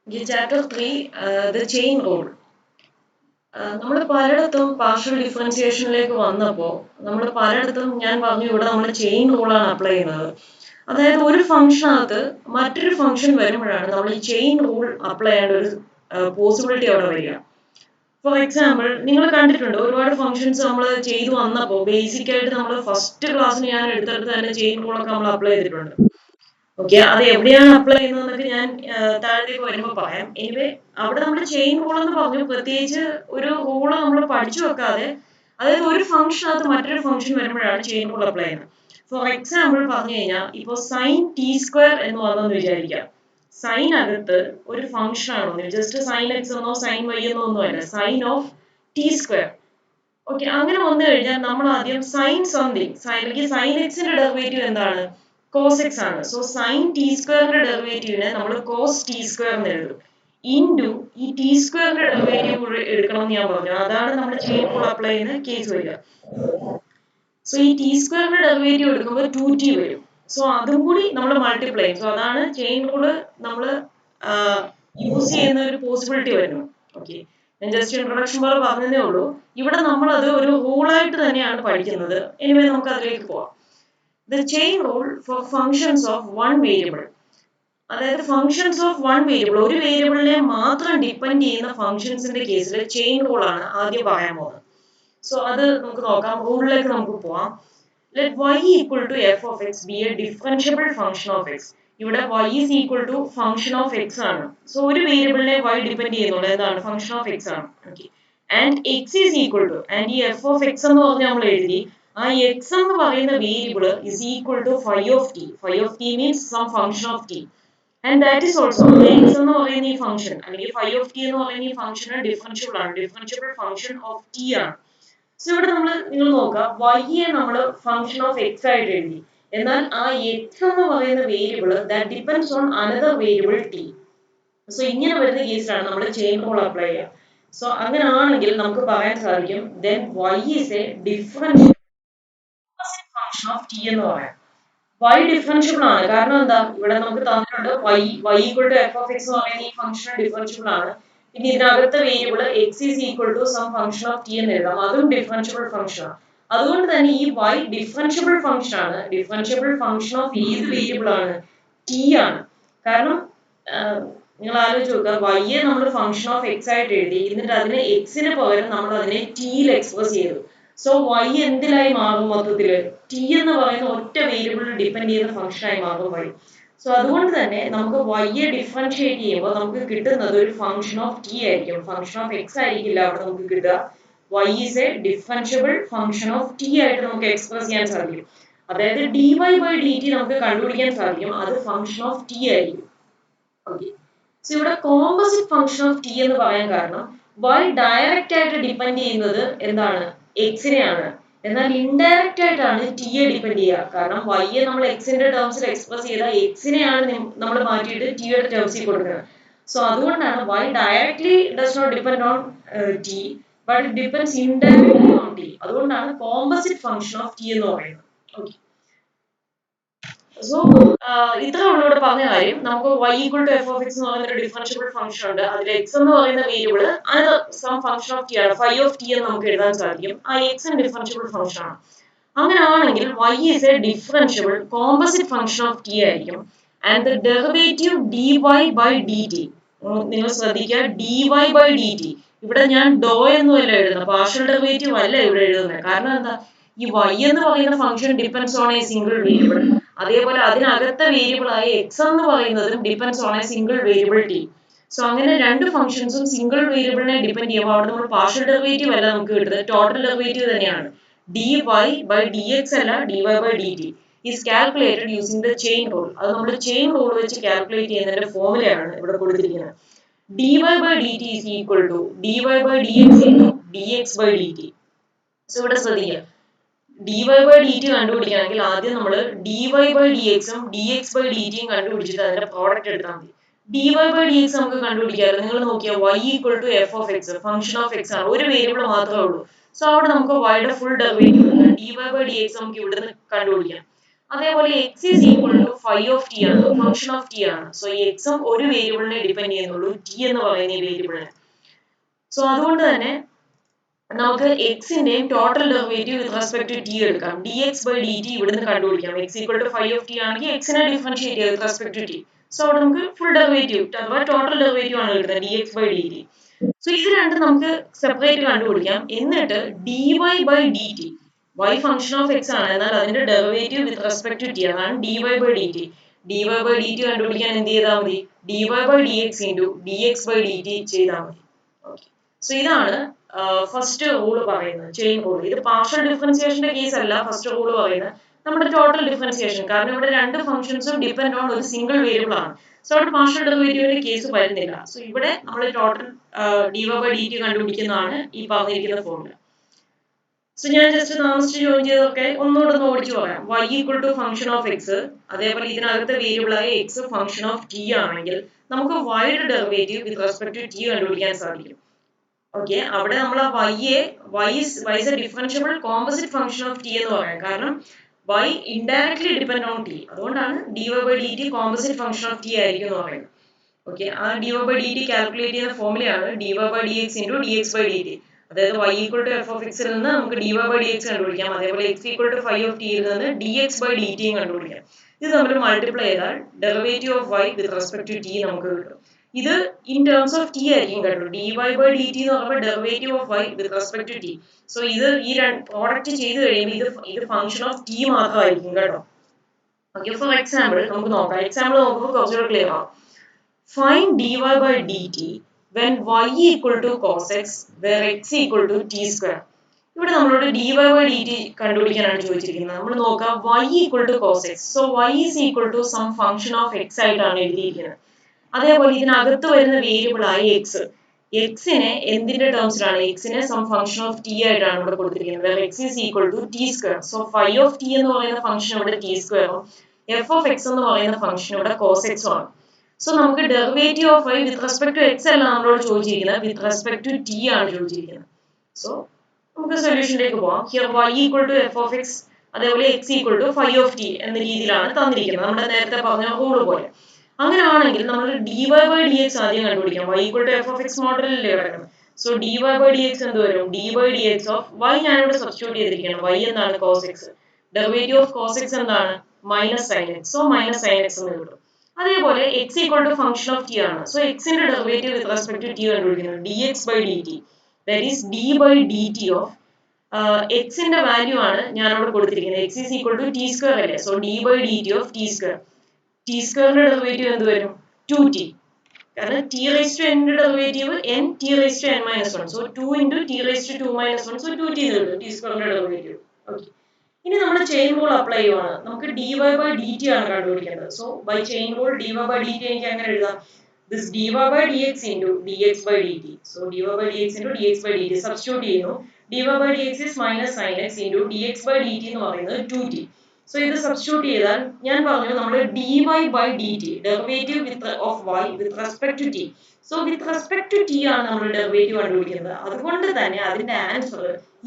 Okay, chapter 3, the chain rule. നമ്മൾ പലയിടത്തും partial ഡിഫറൻസിയേഷനിലേക്ക് വന്നപ്പോൾ നമ്മൾ പലയിടത്തും ഞാൻ പറഞ്ഞു ഇവിടെ നമ്മൾ ചെയിൻ റൂളാണ് അപ്ലൈ ചെയ്യുന്നത്. അതായത് ഒരു ഫംഗ്ഷനകത്ത് മറ്റൊരു ഫംഗ്ഷൻ വരുമ്പോഴാണ് നമ്മൾ ഈ ചെയിൻ റൂൾ അപ്ലൈ ചെയ്യേണ്ട ഒരു പോസിബിലിറ്റി അവിടെ വരിക. ഫോർ എക്സാമ്പിൾ നിങ്ങൾ കണ്ടിട്ടുണ്ട് ഒരുപാട് ഫംഗ്ഷൻസ് നമ്മൾ ചെയ്തു വന്നപ്പോൾ ബേസിക് ആയിട്ട് നമ്മൾ ഫസ്റ്റ് ക്ലാസ്സിന് ഞാൻ എടുത്തെടുത്ത് തന്നെ ചെയിൻ റൂളൊക്കെ നമ്മൾ അപ്ലൈ ചെയ്തിട്ടുണ്ട്. ഓക്കെ, അത് എവിടെയാണ് അപ്ലൈ ചെയ്യുന്നതെന്നൊക്കെ ഞാൻ താഴത്തേക്ക് വരുമ്പോൾ പറയാം. എനിവേ അവിടെ നമ്മൾ ചെയിൻ റൂൾ എന്ന് പറഞ്ഞു, പ്രത്യേകിച്ച് ഒരു റൂള് നമ്മൾ പഠിച്ചു വെക്കാതെ, അതായത് ഒരു ഫംഗ്ഷനകത്ത് മറ്റൊരു ഫംഗ്ഷൻ വരുമ്പോഴാണ് ചെയിൻ റൂൾ അപ്ലൈ ചെയ്യുന്നത്. ഫോർ എക്സാമ്പിൾ പറഞ്ഞു കഴിഞ്ഞാൽ ഇപ്പോൾ സൈൻ ടി സ്ക്വയർ എന്ന് വന്നെന്ന് വിചാരിക്കാം. സൈൻ അകത്ത് ഒരു ഫംഗ്ഷൻ ആണോ, ജസ്റ്റ് സൈൻ എക്സ് എന്നോ സൈൻ വൈ എന്നോ ഒന്നുമല്ല, sine of T square. Okay, അങ്ങനെ വന്നു കഴിഞ്ഞാൽ നമ്മൾ ആദ്യം സൈൻ സംതിങ്, അല്ലെങ്കിൽ സൈൻ എക്സിന്റെ ഡെറിവേറ്റീവ് എന്താണ്, കോസ് എക്സ് ആണ്. സോ സൈൻ ടി സ്ക്വയറിന്റെ ഡെറിവേറ്റീവിനെ നമ്മൾ കോസ് ടി സ്ക്വയർ എന്ന് എഴുതും. ഇൻറ്റു ഈ ടി സ്ക്വയറിന്റെ ഡെറിവേറ്റീവ് എടുക്കണം എന്ന് ഞാൻ പറഞ്ഞു. അതാണ് നമ്മൾ ചെയിൻ റൂൾ അപ്ലൈ ചെയ്യുന്ന കേസ് വരിക. സോ ഈ ടി സ്ക്വയറിന്റെ ഡെറിവേറ്റീവ് എടുക്കുമ്പോൾ 2t വരും. സോ അതും കൂടി നമ്മൾ മൾട്ടിപ്ലൈ ചെയ്യും. സോ അതാണ് ചെയിൻ റൂള് നമ്മൾ യൂസ് ചെയ്യുന്ന ഒരു പോസിബിലിറ്റി വരുന്നത്. ഓക്കെ, ഞാൻ ജസ്റ്റ് ഇൻട്രൊഡക്ഷൻ പോലെ പറഞ്ഞതേ ഉള്ളൂ. ഇവിടെ നമ്മൾ അത് ഒരു റൂളായിട്ട് തന്നെയാണ് പഠിക്കുന്നത്. എനിവേ നമുക്ക് അതിലേക്ക് പോവാം. The chain rule for functions of one variable. അതായത് ഫംഗ്ഷൻസ് ഓഫ് വൺ വേരിയബിൾ, ഒരു വേരിയബിളിനെ മാത്രം ഡിപ്പെൻഡ് ചെയ്യുന്ന ഫംഗ്ഷൻസിന്റെ കേസിൽ ചെയിൻ റൂൾ ആണ് ആദ്യം പറയാൻ പോകുന്നത്. സോ അത് നമുക്ക് നോക്കാം. റൂളിലേക്ക് നമുക്ക് പോവാം. Let y equal to F of x be a differentiable function of x. ഇവിടെ y is equal to function of X ആണ്. സോ ഒരു വേരിയബിളിനെ y ഡിപ്പെൻഡ് ചെയ്യുന്നുള്ളൂ, എന്താണ്, ഫംഗ്ഷൻ ഓഫ് എക്സ് ആണ്. Okay, and x is equal to, and ഈ f of x എന്ന് പറഞ്ഞ് നമ്മൾ എഴുതി, ആ എക്സ് എന്ന് പറയുന്ന variable is equal to phi of t. Phi of t means some function of T. And that is also X എന്ന് പറയുന്ന ഈ ഫംഗ്ഷൻ അല്ലെങ്കിൽ ഫൈ ഓഫ് ടി എന്ന് പറയുന്ന ഈ ഫംഗ്ഷൻ ഡിഫറൻഷ്യബിൾ ആണ്. ഡിഫറൻഷ്യബിൾ ഫംഗ്ഷൻ ഓഫ് ടി ആണ്. സോ ഇവിടെ നിങ്ങൾ നോക്കുക, y നമ്മൾ ഫംഗ്ഷൻ ഓഫ് എക്സ് ആയിട്ട് എഴുതി. എന്നാൽ ആ എക്സ് എന്ന് പറയുന്ന variable that depends on another variable T. So ഇങ്ങനെ വരുന്ന കേസിലാണ് നമ്മൾ ചെയിൻ റൂൾ അപ്ലൈ ചെയ്യുക. സോ അങ്ങനെയാണെങ്കിൽ നമുക്ക് പറയാൻ സാധിക്കും then y is a differential function of t എന്ന് പറയാം. y ഡിഫറൻഷ്യബിൾ ആണ്. കാരണം എന്താ, ഇവിടെ നമുക്ക് തന്നിട്ടുണ്ട് y equal to F of x എന്ന് പറയുന്ന ഈ ഫംഗ്ഷൻ ഡിഫറൻഷ്യബിൾ ആണ്. പിന്നെ ഇതിനകത്തെ variable x is equal to some function of t എന്ന് എഴുതാം, അതും ഡിഫറൻഷ്യബിൾ ഫംഗ്ഷൻ ആണ്. അതുകൊണ്ട് തന്നെ ഈ y ഡിഫറൻഷ്യബിൾ ഫംഗ്ഷൻ ആണ്. ഡിഫറൻഷ്യബിൾ ഫംഗ്ഷൻ ഓഫ് ഏത് വേരിയബിൾ ആണ്, ടി ആണ്. കാരണം നിങ്ങൾ ആലോചിച്ച് നോക്കുക, y നമ്മൾ ഫംഗ്ഷൻ ഓഫ് എക്സ് ആയിട്ട് എഴുതി, എന്നിട്ട് അതിനെ എക്സിന് പകരം നമ്മൾ അതിനെ ടിയിൽ എക്സ്പ്രസ് ചെയ്തു. സോ y എന്തിലായി മാറും, മൊത്തത്തില് ടി എന്ന് പറയുന്ന ഒറ്റ വേരിയബിളിൽ ഡിപ്പെൻഡ് ചെയ്യുന്ന ഫംഗ്ഷൻ ആയി മാറും y. സോ അതുകൊണ്ട് തന്നെ നമുക്ക് y ഡിഫറൻഷിയേറ്റ് ചെയ്യുമ്പോൾ നമുക്ക് കിട്ടുന്നത് ഒരു ഫംഗ്ഷൻ ഓഫ് ടി ആയിരിക്കും, ഫംഗ്ഷൻ ഓഫ് എക്സ് ആയിരിക്കില്ല അവിടെ നമുക്ക് കിട്ടുക. y is a differentiable function of t ആയിട്ട് നമുക്ക് എക്സ്പ്രസ് ചെയ്യാൻ സാധിക്കും. അതായത് dy by dt നമുക്ക് കണ്ടുപിടിക്കാൻ സാധിക്കും, അത് ഫംഗ്ഷൻ ഓഫ് ടി ആയിരിക്കും. ഓക്കെ, സോ ഇവിടെ കോമ്പോസിറ്റ് ഫംഗ്ഷൻ ഓഫ് ടി എന്ന് പറയാൻ കാരണം y ഡയറക്റ്റ് ആയിട്ട് ഡിപ്പെൻഡ് ചെയ്യുന്നത് എന്താണ്, എക്സിനെയാണ്. എന്നാൽ ഇൻഡയറക്റ്റ് ആയിട്ടാണ് ടി യെ ഡിപ്പെൻഡ് ചെയ്യുക. കാരണം y നമ്മൾ എക്സിന്റെ ടേംസിൽ എക്സ്പ്രസ് ചെയ്ത എക്സിനെയാണ് നമ്മൾ മാറ്റിയിട്ട് ടിയുടെ ടേംസിൽ കൊടുക്കുന്നത്. സോ അതുകൊണ്ടാണ് y directly does not depend on t but it depends indirectly on t. അതുകൊണ്ടാണ് കോമ്പോസിറ്റ് ഫംഗ്ഷൻ ഓഫ് ടി എന്ന് പറയുന്നത്. ഓക്കെ, സോ ഇത്ര ഉള്ളൂടെ പറഞ്ഞ കാര്യം. നമുക്ക് y equal to F of x എന്ന് പറയുന്ന ഒരു ഡിഫറൻഷ്യബിൾ ഫംഗ്ഷൻ ഉണ്ട്. അതിൽ എക്സ് എന്ന് പറയുന്ന വേരിയബിൾ അത് സം ഫംഗ്ഷൻ ഓഫ് ടി ആണ്, ഫൈ ഓഫ് ടി എന്ന് നമുക്ക് എഴുതാൻ സാധിക്കും. ആ എക്സ് ഡിഫറൻഷ്യബിൾ ഫംഗ്ഷൻ ആണ്. അങ്ങനെയാണെങ്കിൽ y is a differentiable composite function of t ആയിരിക്കും. and the derivative dy by dt, നിങ്ങൾ ശ്രദ്ധിക്കുക, dy by dt, ഇവിടെ ഞാൻ ഡോ എന്നല്ല എഴുതുന്നത്, പാർഷ്യൽ ഡെറിവേറ്റീവ് അല്ല ഇവിടെ എഴുതുന്നത്. കാരണം എന്താ, ഈ y എന്ന് പറയുന്ന function depends on A single variable. അതേപോലെ അതിനകത്തെ വേരിയബിൾ ആയ x എന്ന് പറയുന്നതും depends on A single variable t. So അങ്ങനെ രണ്ട് ഫംഗ്ഷൻസും സിംഗിൾ വേരിയബിളിനെ ഡിപ്പെൻഡ് ചെയ്യുമ്പോൾ അവിടെ നമ്മൾ പാർഷ്യൽ ഡെറിവേറ്റീവ് അല്ല നമുക്ക് കിട്ടുന്നത്, ടോട്ടൽ ഡെറിവേറ്റീവ് തന്നെയാണ്. dy by dx അല്ല, dy by dt is calculated using the chain rule. അത് നമ്മൾ ചെയിൻ റൂൾ വെച്ച് കാൽക്കുലേറ്റ് ചെയ്യുന്നതിന്റെ ഫോർമുലയാണ് ഇവിടെ കൊടുത്തിരിക്കുന്നത്. dy by dt is equal to dy by dx into dx by dt. So ഇവിടെ ശ്രദ്ധിക്കുക, dy by dt കണ്ടുപിടിക്കണമെങ്കിൽ ആദ്യം നമ്മൾ dy by dx ഉം dx by dt ഉം കണ്ടുപിടിച്ചിട്ട് അതിന്റെ പ്രോഡക്റ്റ് എടുത്താൽ മതി. dy by dx നമുക്ക് കണ്ടുപിടിക്കാമല്ലോ. നിങ്ങൾ നോക്കിയാൽ y equal to F of x, function of X ആണ്, ഒരു വേരിയബിൾ മാത്രമേ ഉള്ളൂ. സോ അവിടെ നമുക്ക് y യുടെ full derivative dy by dx നമുക്ക് ഇവിടുന്ന് കണ്ടുപിടിക്കാം. അതേപോലെ x is equal to phi of t ആണ്, ഫംഗ്ഷൻ ഓഫ് ടി ആണ്. സോ ഈ എക്സും ഒരു വേരിയബിളിനെ ഡിപെൻഡ് ചെയ്യുന്നുള്ളൂ, ടി എന്ന് പറയുന്ന ഈ വേരിയബിളിനെ. സോ അതുകൊണ്ട് തന്നെ നമുക്ക് എക്സിന്റെയും total derivative with respect to T എടുക്കാം. D X by D T ഇവിടുന്ന് കണ്ടുപിടിക്കാം. X equal to phi of T ആണെങ്കിൽ എക്സിനെ ഡിഫറൻഷിയേറ്റ് ചെയ്യാം with respect to T. So അവിടെ നമുക്ക് ഫുൾ ഡെറിവേറ്റീവ് അഥവാ ടോട്ടൽ ഡെറിവേറ്റീവ് ആണ് കിട്ടുന്നത്, D X by D T. So ഇത് രണ്ടും നമുക്ക് സെപ്പറേറ്റ് കണ്ടുപിടിക്കാം. എന്നിട്ട് D Y by D T, y function of X ആണ്, എന്നാൽ അതിന്റെ derivative with respect to t അതാണ് d Y by D t. D Y by D t കണ്ടുപിടിക്കാൻ എന്ത് ചെയ്താൽ മതി? D Y by d x into d X by D t ചെയ്താൽ മതി. ഓക്കെ, സോ ഇതാണ് ഫസ്റ്റ് റൂൾ പറയുന്നത്, ചെയിൻ റൂൾ. ഇത് പാർഷ്യൽ ഡിഫറൻസിയേഷന്റെ കേസ് അല്ല ഫസ്റ്റ് റൂൾ പറയുന്നത്, നമ്മുടെ ടോട്ടൽ ഡിഫറൻസിയേഷൻ. കാരണം ഇവിടെ രണ്ട് ഫംഗ്ഷൻസും ഡിപെൻഡ് ഓൺ ഒരു സിംഗിൾ വേരിയബിൾ ആണ്. സോ അവിടെ പാർഷ്യൽ ഡെറിവേറ്റീവിന്റെ കേസ് വരുന്നില്ല. സോ ഇവിടെ നമ്മൾ total D Y by D T കണ്ടുപിടിക്കുന്നതാണ് ഈ പറഞ്ഞിരിക്കുന്ന ഫോർമുല. സോ ഞാൻ ജസ്റ്റ് താമസിച്ച് ജോയിൻ ചെയ്തൊക്കെ ഒന്നുകൂടെ ഒന്ന് ഓടിച്ചു പറയാം. y equal to function of X, അതേപോലെ ഇതിനകത്തെ വേരിയബിളായ എക്സ് ഫംഗ്ഷൻ ഓഫ് ടി ആണെങ്കിൽ നമുക്ക് വൈയുടെ derivative with respect to T കണ്ടുപിടിക്കാൻ സാധിക്കും. ഓക്കെ, അവിടെ നമ്മൾ ആ y is a differentiable composite function of t എന്ന് പറയാം. കാരണം y indirectly depend on t, അതുകൊണ്ടാണ് dy by dt composite function of t ആയിരിക്കും എന്ന് പറയുന്നത്. ഓക്കെ, ആ dy by dt കാൽക്കുലേറ്റ് ചെയ്യുന്ന ഫോർമുലയാണ് dy by dx into dx by dt. അതായത് y equal to F of എക്സിൽ നിന്ന് നമുക്ക് dy by dx കണ്ടുപിടിക്കാം, അതേപോലെ x equal to phi of ടിയിൽ നിന്ന് dx by dt കണ്ടുപിടിക്കാം. ഇത് നമ്മൾ മൾട്ടിപ്ലൈ ചെയ്താൽ derivative of y with respect to t നമുക്ക് കിട്ടും. ഇത് ഇൻ ടേംസ് ഓഫ് ടി ആയിരിക്കും കേട്ടോ. dy by dt എന്ന് പറയുമ്പോൾ derivative of y with respect to T. So ഇത് ഈ പ്രോഡക്റ്റ് ചെയ്ത് കഴിയുമ്പോൾ ഇത് ഫംഗ്ഷൻ ഓഫ് ടി മാത്രമായിരിക്കും കേട്ടോ. ഓക്കെ, ഫോർ എക്സാമ്പിൾ നമുക്ക് നോക്കാം. എക്സാമ്പിൾ നോക്കുമ്പോൾ കുറച്ചുകൂടെ ക്ലിയർ ആവും. Find dy by dt when y equal to cos x where x equal to t square. ഇവിടെ നമ്മളോട് dy by dt കണ്ടുപിടിക്കാനാണ് ചോദിച്ചിരിക്കുന്നത്. നമ്മൾ നോക്കാം y equal to cos x. So y is equal to some function of x ആയിട്ടാണ് എഴുതിയിരിക്കുന്നത്. അതേപോലെ ഇതിനകത്ത് വരുന്ന വേരിയബിൾ ആയ എക്സ്, എക്സിനെ എന്തിന്റെ ടേംസിലാണ്? എക്സിനെ സം ഫംഗ്ഷൻ ഓഫ് ടി ആയിട്ടാണ് ഇവിടെ കൊടുത്തിരിക്കുന്നത്. where x is equal to t square. So phi of t എന്ന് പറയുന്ന ഫംഗ്ഷൻ ഇവിടെ t സ്ക്വയറും f of x എന്ന് പറയുന്ന ഫംഗ്ഷൻ ഇവിടെ cos x ആണ്. സോ നമുക്ക് derivative of y with respect to x അല്ല നമ്മളോട് ചോദിച്ചിരിക്കുന്നത്, വിത്ത് റെസ്പെക്ട് ടു ടി ആണ് ചോദിച്ചിരിക്കുന്നത്. സോ നമുക്ക് സൊല്യൂഷനിലേക്ക് പോവാം. Here y equal to F of X, അതേപോലെ x equal to phi of t എന്ന രീതിയിലാണ് തന്നിരിക്കുന്നത്, നമ്മുടെ നേരത്തെ പറഞ്ഞ റൂൾ പോലെ. അങ്ങനെയാണെങ്കിൽ നമ്മൾ dy by dx ആദ്യം കണ്ടുപിടിക്കാം. y equal to F of X മോഡലിലല്ലേ കിടക്കുന്നത്. സോ dy by dx എന്ത് വരും? dy by dx of y ഞാനിവിടെ സബ്സ്റ്റിറ്റ്യൂട്ട് ചെയ്തിരിക്കുകയാണ്. y എന്താണ്? cos x. Derivative of cos x എന്താണ്? Minus sine x. So minus sine x എന്ന് കിട്ടും. അതേപോലെ x equal to function of t ആണ്. സോ എക്സിന്റെ derivative with respect to t കണ്ടുപിടിക്കുന്നത് dx by dt. That is d by dt of എക്സിന്റെ value ആണ് ഞാൻ അവിടെ കൊടുത്തിരിക്കുന്നത്. x is equal to t square അല്ലേ. So d by dt of T square. T സ്ക്വയറിന്റെ ഡെറിവേറ്റീവ് എന്ത് വരും? 2t. കാരണം t raise to n derivative n t raise to n minus 1. So 2 into t raise to 2 minus 1. So 2t എന്ന് കിട്ടും T സ്ക്വയറിന്റെ derivative. Okay, ഇനി നമ്മൾ chain rule apply ചെയ്യുവാണ്. നമുക്ക് dy by dt ആണ് കണ്ടുപിടിക്കേണ്ടത്. So by chain rule dy by dt എനിക്ക് അങ്ങനെ എഴുതാം. This dy by dx into dx by dt. So dy by dx into dx by dt substitute ചെയ്യുന്നു. dy by dx is minus sin x into dx by dt എന്ന് പറയുന്നത് 2t. So ഇത് substitute ചെയ്താൽ ഞാൻ പറഞ്ഞു നമ്മൾ dy by dt derivative of y with respect to t. So with respect to t ആണ് നമ്മൾ ഡെറിവേറ്റീവ് കണ്ടുപിടിക്കുന്നത്. അതുകൊണ്ട് തന്നെ അതിന്റെ answer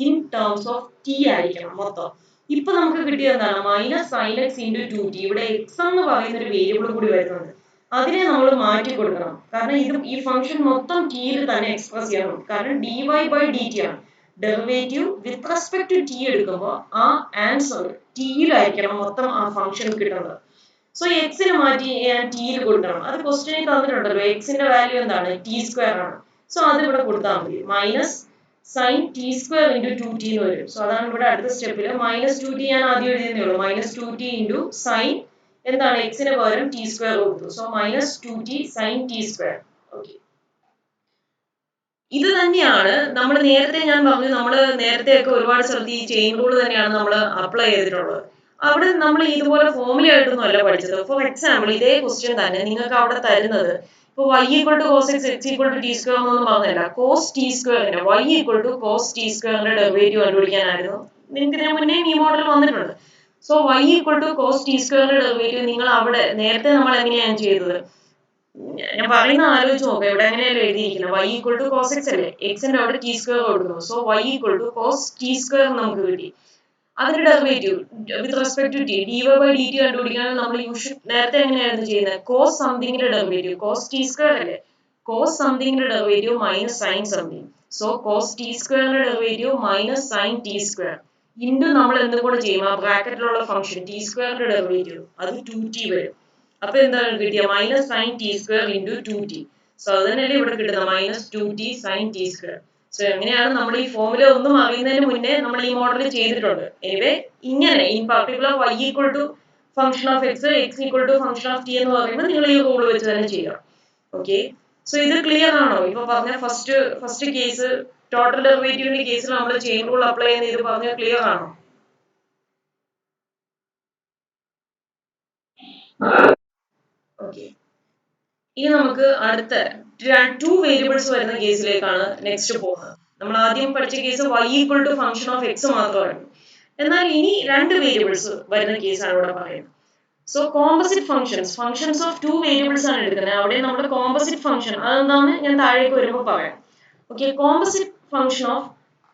in terms of t ആയിരിക്കണം മൊത്തം. ഇപ്പൊ നമുക്ക് കിട്ടിയത് എന്താണ്? Minus sine x into 2t. ഇവിടെ എക്സ് എന്ന് പറയുന്ന ഒരു വേരിയബിൾ കൂടി വരുന്നുണ്ട്, അതിനെ നമ്മൾ മാറ്റി കൊടുക്കണം. കാരണം ഇത് ഈ ഫംഗ്ഷൻ മൊത്തം ടിയിൽ തന്നെ എക്സ്പ്രസ് ചെയ്യണം. കാരണം dy by dt ആണ്. Derivative with respect to t എടുക്കുമ്പോൾ ആ ആൻസർ ടിയിലായിരിക്കണം മൊത്തം ആ ഫംഗ്ഷൻ കിട്ടുന്നത്. സോ എക്സിന് മാറ്റി ഞാൻ ടിയിൽ കൊടുക്കണം. അത് ക്വസ്റ്റ്യനിൽ തന്നിട്ടുണ്ടല്ലോ. എക്സിന്റെ വാല്യൂ എന്താണ്? ടി സ്ക്വയർ ആണ്. സോ അത് ഇവിടെ കൊടുത്താൽ മതി. Minus sine t square into 2t എന്ന് വരും. സോ അതാണ് ഇവിടെ അടുത്ത സ്റ്റെപ്പിൽ മൈനസ് 2t ഞാൻ ആദ്യം എഴുതിയതേ ഉള്ളൂ. മൈനസ് 2t ഇൻറ്റു സൈൻ എന്താണ്? എക്സിന് പകരം ടി സ്ക്വയർ കൊടുത്തു. So minus 2t sine t square. Okay, ഇത് തന്നെയാണ് നമ്മൾ നേരത്തെ ഞാൻ പറഞ്ഞു. നമ്മൾ നേരത്തെയൊക്കെ ഒരുപാട് സ്ഥലത്ത് ഈ ചെയിൻ റൂൾ തന്നെയാണ് നമ്മൾ അപ്ലൈ ചെയ്തിട്ടുള്ളത്. അവിടെ നമ്മൾ ഇതുപോലെ ഫോർമുല ആയിട്ടൊന്നും അല്ല പഠിച്ചത്. ഫോർ എക്സാമ്പിൾ ഇതേ ക്വസ്റ്റ്യൻ തന്നെ നിങ്ങൾക്ക് അവിടെ തരുന്നത് ഇപ്പൊ y equal to cos x, x equal to t square എന്നൊന്നും പറഞ്ഞില്ല. കോസ് ടി സ്ക്വയറിന്റെ y equal to cos t സ്ക്വയറിന്റെ ഡെറിവേറ്റീവ് കണ്ടുപിടിക്കാനായിരുന്നു. നിങ്ങൾക്ക് ഇതിന് മുന്നേ ഈ മോഡൽ വന്നിട്ടുണ്ട്. So y equal to cos t സ്ക്വയറിന്റെ ഡെറിവേറ്റീവ് നിങ്ങൾ അവിടെ നേരത്തെ നമ്മൾ എങ്ങനെയാണ് ചെയ്തത്? ഞാൻ പറയുന്ന ആലോചിച്ച് നോക്കാം. ഇവിടെ എങ്ങനെയല്ലേ എഴുതിയിരിക്കുന്നത്? y equal to cos x അല്ലേ, എക്സിന്റെ അവിടെ ടി സ്ക്വയർ കൊടുക്കുന്നു. So y equal to cos t square നമുക്ക് കിട്ടി. അതിന്റെ derivative with respect to t d Y by D t കണ്ടുപിടിക്കാൻ നമ്മൾ നേരത്തെ എങ്ങനെയായിരുന്നു ചെയ്യുന്നത്? കോസ് സംതിങ്ങിന്റെ ഡെറിവേറ്റീവ് കോസ് ടി സ്ക്വയർ അല്ലേ, കോസ് സംതിങ്ങിന്റെ derivative minus sine something. So cos t സ്ക്വയറിന്റെ derivative minus sine t square into നമ്മൾ എന്തും കൂടെ ചെയ്യും, ആ ബ്രാക്കറ്റിലുള്ള ഫംഗ്ഷൻ ടി സ്ക്വയറിന്റെ ഡെറിവേറ്റീവ് അത് 2t വരും. അപ്പൊ എന്താണ് കിട്ടിയ? Minus sine t square into 2t. So അത് തന്നെയല്ലേ ഇവിടെ കിട്ടുന്നത്, minus 2t sine t square. So എങ്ങനെയാണ് നമ്മൾ ഈ ഫോമുല ഒന്നും അറിയുന്നതിന് മുന്നേ നമ്മൾ ഈ മോഡൽ ചെയ്തിട്ടുണ്ട്. എനിവേ ഇങ്ങനെ in particular y equal to function of x, x equal to function of t എന്ന് പറയുമ്പോൾ നിങ്ങൾ ഈ റൂൾ വെച്ച് തന്നെ ചെയ്യാം. ഓക്കെ, സോ ഇത് ക്ലിയർ ആണോ? ഇപ്പൊ പറഞ്ഞ ഫസ്റ്റ് കേസ് ടോട്ടൽ ഡെറിവേറ്റീവിന്റെ കേസിൽ നമ്മൾ ചെയിൻ റൂൾ അപ്ലൈ ചെയ്യുന്ന ഇത് പറഞ്ഞ ക്ലിയർ ആണോ? ഓക്കെ, ഇനി നമുക്ക് അടുത്ത 2 വേരിയബിൾസ് വരുന്ന കേസിലേക്കാണ് നെക്സ്റ്റ് പോകുന്നത്. നമ്മൾ ആദ്യം പഠിച്ച case y equal to function of x മാത്രമായിരുന്നു. എന്നാൽ ഇനി 2 വേരിയബിൾസ് വരുന്ന കേസാണ് ഇവിടെ പറയുന്നത്. So composite functions of 2 variables ആണ് എടുക്കുന്നത്. അവിടെ നമ്മൾ കോമ്പോസിറ്റ് ഫംഗ്ഷൻ അതെന്താന്ന് ഞാൻ താഴേക്ക് വരുമ്പോൾ പറയാം. Okay, composite function of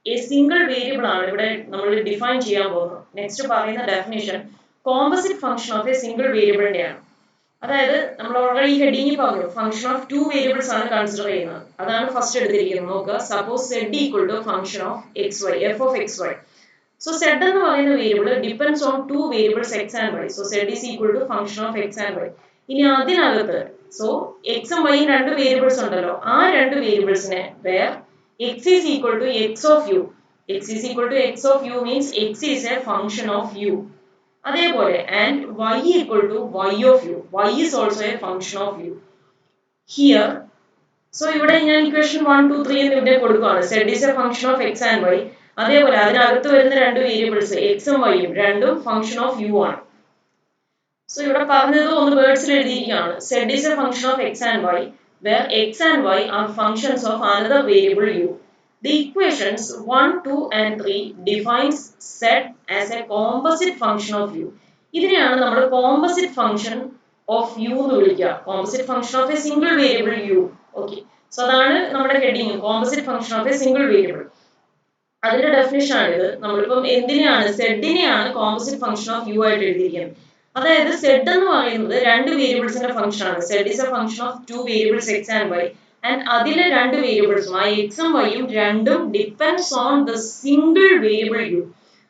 a single variable ആണ് ഇവിടെ നമ്മൾ ഡിഫൈൻ ചെയ്യാൻ പോകുന്നത്. നെക്സ്റ്റ് പറയുന്ന definition composite function of a single വേരിയബിളിന്റെയാണ്. അതായത് നമ്മൾ ഓൾറെഡി ഹെഡിങ് പറഞ്ഞു ഫംഗ്ഷൻ ഓഫ് 2 വേരിയബിൾസ് ആണ് കൺസിഡർ ചെയ്യുന്നത്. അതാണ് ഫസ്റ്റ് എടുത്തിരിക്കുന്നത്. നോക്കുക, suppose z equal to function of X y, f of X Y. So z എന്ന് പറയുന്ന variable depends on 2 variables x and y. So z is equal to function of X and y. ഇനി അതിനകത്ത് so എക്സും വൈയും 2 variables ഉണ്ടല്ലോ, ആ 2 വേരിയബിൾസിനെ where x is equal to x of u. x is equal to x of u means x is a function of u. അതേപോലെ and y equal to y of u. Y is also a function of u. Here, so ഇവിടെ ഞാൻ equation 1 2 3 എന്ന് ഇവിടെ കൊടുക്കുകയാണ്. z is a function of x and y. അതേപോലെ അതിനകത്ത് വരുന്ന 2 variables x ഉം y ഉം രണ്ടും ഫംഗ്ഷൻ ഓഫ് u ആണ്. സോ ഇവിടെ പറഞ്ഞത് ഒന്ന് വേർഡ്സിൽ എഴുതിയിരിക്കുകയാണ്. z is a function of x and y where x and y are functions of another variable u. The equations 1, 2 and 3 defines z as a composite function of u. ഇതിനെയാണ് നമ്മൾ composite function of u എന്ന് വിളിക്കുക. Composite function of a single variable u. Okay. So അതാണ് നമ്മുടെ heading, composite function of a single variable. അതിന്റെ definition ആണിത്. നമ്മളിപ്പം എന്തിനെയാണ് z-നെയാണ് composite function of u ആയിട്ട് എഴുതിയിരിക്കുന്നത്. അതായത് z എന്ന് പറയുന്നത് 2 വേരിയബിൾസിന്റെ ഫംഗ്ഷൻ ആണ്. z is a function of 2 variables x and y. And അതിലെ 2 വേരിയബിൾസും ആ x ഉം y ഉം രണ്ടും depends on the single variable u.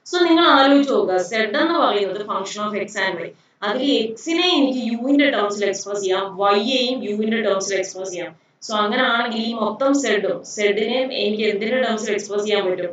So നിങ്ങൾ ആലോചിച്ച് നോക്കുക, z എന്ന് പറയുന്നത് function of x and y. അതിൽ x നെ എനിക്ക് u ന്റെ ടേംസിൽ എക്സ്പ്രസ് ചെയ്യാം, y യെയും u ന്റെ ടേംസിൽ എക്സ്പ്രസ് ചെയ്യാം. സോ അങ്ങനെയാണെങ്കിൽ ഈ മൊത്തം z-നെ എനിക്ക് എന്തിന്റെ ടേംസിൽ എക്സ്പ്രസ് ചെയ്യാൻ പറ്റും?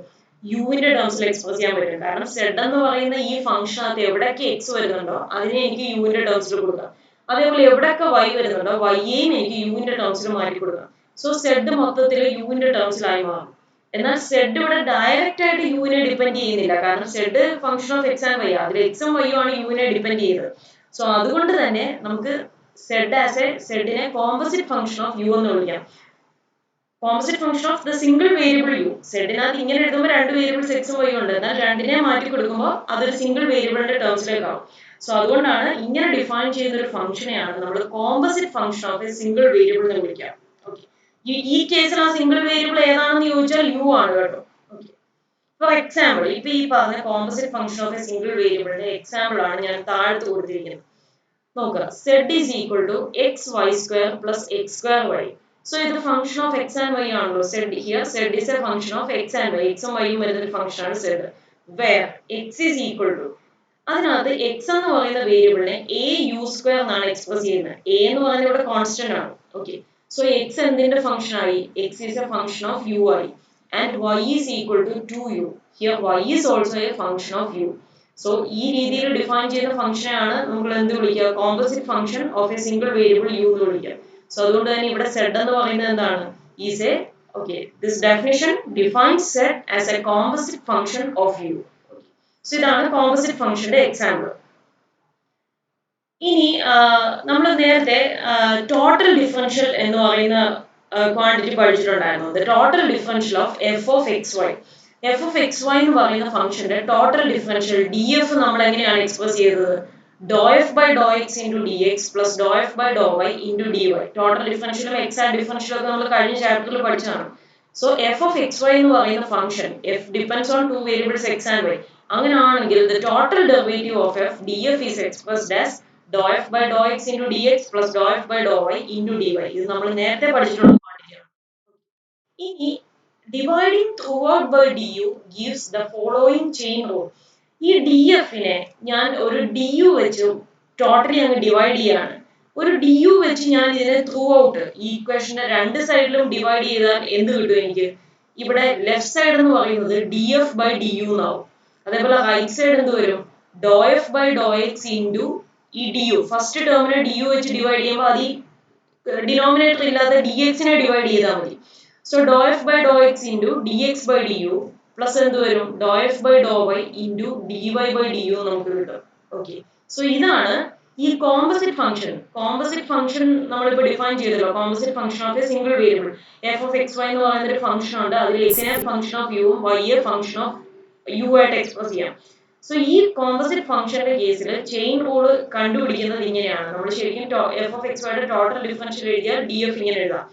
u ന്റെ ടേംസിൽ എക്സ്പ്രസ് ചെയ്യാൻ പറ്റും. കാരണം z എന്ന് പറയുന്ന ഈ ഫംഗ്ഷനകത്ത് എവിടെയൊക്കെ x വരുന്നുണ്ടോ അതിനെ എനിക്ക് u ന്റെ ടേംസിൽ കൊടുക്കാം. അതേപോലെ എവിടെയൊക്കെ y വരുന്നുണ്ടോ y യെയും എനിക്ക് u ന്റെ ടേംസിൽ മാറ്റി കൊടുക്കാം. സോ z മൊത്തത്തിൽ u ന്റെ ടേംസിലായി മാറും. എന്നാൽ z ഇവിടെ ഡയറക്റ്റ് ആയിട്ട് u നെ ഡിപെൻഡ് ചെയ്യുന്നില്ല. കാരണം z function of x and y, അതിൽ x ഉം y ഉം ആണ് u നെ ഡിപെൻഡ് ചെയ്യുന്നത്. സോ അതുകൊണ്ട് തന്നെ നമുക്ക് z-നെ കോമ്പോസിറ്റ് ഫംഗ്ഷൻ ഓഫ് u എന്ന് വിളിക്കാം. Composite function of the single variable u. z-നകത്ത് ഇങ്ങനെ എഴുതുമ്പോൾ 2 വേരിയബിൾസ് x ഉം y ഉം ഉണ്ട്. എന്നാൽ രണ്ടിനെ മാറ്റി കൊടുക്കുമ്പോൾ അതൊരു സിംഗിൾ വേരിയബിളിന്റെ ടേംസിലേക്കാവും. സോ അതുകൊണ്ടാണ് ഇങ്ങനെ ഡിഫൈൻ ചെയ്യുന്ന ഒരു ഫംഗ്ഷനെയാണ് നമ്മൾ composite function of a single variable എന്ന് വിളിക്കുക. ഓക്കെ, ഈ കേസിൽ ആ സിംഗിൾ വേരിയബിൾ ഏതാണെന്ന് ചോദിച്ചാൽ u ആണ് കേട്ടോ. ഓക്കെ, ഫോർ എക്സാമ്പിൾ ഇപ്പൊ ഈ പറഞ്ഞ composite function of a single വേരിയബിളിന്റെ എക്സാമ്പിൾ ആണ് ഞാൻ താഴത്ത് കൊടുത്തിരിക്കുന്നത്. നോക്കുക, z is equal to xy square plus x square y. So ഇത് function of x and y ആണല്ലോ. z is a function of x and y. x ഉം y ഉം വരുന്ന ഒരു ഫംഗ്ഷൻ ആണ് z. Where x is equal to, അതിനകത്ത് x എന്ന് പറയുന്ന വേരിയബിളിനെ a u square എന്നാണ് എക്സ്പ്രസ് ചെയ്യുന്നത്. a എന്ന് പറയുന്നത് ഇവിടെ കോൺസ്റ്റന്റ് ആണ്. ഓക്കെ, സോ x എന്തിന്റെ ഫംഗ്ഷൻ ആയി? x is a function of u ആയി. And y is equal to 2u. Here y is also a function of u. So ഈ രീതിയിൽ ഡിഫൈൻ ചെയ്യുന്ന ഫംഗ്ഷനെയാണ് നമ്മൾ എന്ത് വിളിക്കുക? Composite function of a single variable u എന്ന് വിളിക്കുക. സോ അതുകൊണ്ട് തന്നെ ഇവിടെ z എന്ന് പറയുന്നത് എന്താണ്? Is a this definition defines z as a composite function of u. So ഇതാണ് കോമ്പോസിറ്റ് ഫംഗ്ഷന്റെ എക്സാമ്പിൾ. ഇനി നമ്മൾ നേരത്തെ ടോട്ടൽ ഡിഫറൻഷ്യൽ എന്ന് പറയുന്ന ക്വാണ്ടിറ്റി പഠിച്ചിട്ടുണ്ടായിരുന്നു. The total differential of f of X y. F of X y എന്ന് പറയുന്ന ഫംഗ്ഷന്റെ ടോട്ടൽ ഡിഫറൻഷ്യൽ ഡി എഫ് നമ്മൾ എങ്ങനെയാണ് എക്സ്പ്രസ് ചെയ്തത്? ഡോ F by Dr x into d x plus doh f by Dr Y into d y. Total ഡിഫറൻഷ്യലും exact ഡിഫറൻഷ്യലും ഒക്കെ നമ്മൾ കഴിഞ്ഞ ചാപ്റ്ററിൽ പഠിച്ചതാണ്. So f of X y എന്ന് പറയുന്ന function f depends on 2 variables x and y. അങ്ങനെയാണെങ്കിൽ the total derivative of f df is expressed as dou f by dou x into dx plus dou f by dou y into dy. ഇത് നമ്മൾ നേരത്തെ പഠിച്ചിട്ടുള്ള ക്വാണ്ടിറ്റിയാണ്. ഇനി dividing throughout by du gives the following chain rule. ഈ df-നെ ഞാൻ ഒരു du വെച്ച് totally അങ്ങ് ഡിവൈഡ് ചെയ്യാണ്. ഒരു du വെച്ച് ഞാൻ ഇതിനെ ത്രൂ ഔട്ട് ഈ ഇക്വേഷന്റെ രണ്ട് സൈഡിലും ഡിവൈഡ് ചെയ്താൽ എന്ത് കിട്ടും എനിക്ക്? ഇവിടെ ലെഫ്റ്റ് സൈഡ് എന്ന് പറയുന്നത് df by du എന്നാവും. അതേപോലെ റൈറ്റ് സൈഡ് എന്ത് വരും? dou f by dou x into ഈ du. ഫസ്റ്റ് ടേമിനെ du വെച്ച് ഡിവൈഡ് ചെയ്യുമ്പോൾ അത് ഈ ഡിനോമിനേറ്റർ ഇല്ലാത്ത dx-നെ ഡിവൈഡ് ചെയ്താൽ മതി. So dou f by dou x into dx by du plus എന്ത് വരും? dou f by dou y into dy by du നമുക്ക് കിട്ടും. ഓക്കെ, സോ ഇതാണ് ഈ കോമ്പോസിറ്റ് ഫംഗ്ഷൻ. കോമ്പോസിറ്റ് ഫംഗ്ഷൻ നമ്മളിപ്പോൾ ഡിഫൈൻ ചെയ്തല്ലോ. Composite function of a single variable f of X y എന്ന് പറയുന്ന ഒരു ഫംഗ്ഷൻ ഉണ്ട്. അതിൽ എക്സിനെ ഫംഗ്ഷൻ ഓഫ് യുവും വൈയെ ഫംഗ്ഷൻ ഓഫ് യു ആയിട്ട് എക്സ്പ്രസ് ചെയ്യാം. സോ ഈ കോമ്പോസിറ്റ് ഫംഗ്ഷന്റെ കേസിൽ ചെയിൻ റൂൾ കണ്ടുപിടിക്കുന്നത് ഇങ്ങനെയാണ്. നമ്മൾ ശരിക്കും എഫ് ഓഫ് എക്സ് വൈയുടെ ടോട്ടൽ ഡിഫറൻഷ്യൽ എഴുതിയാൽ ഡി എഫ് ഇങ്ങനെ എഴുതാം.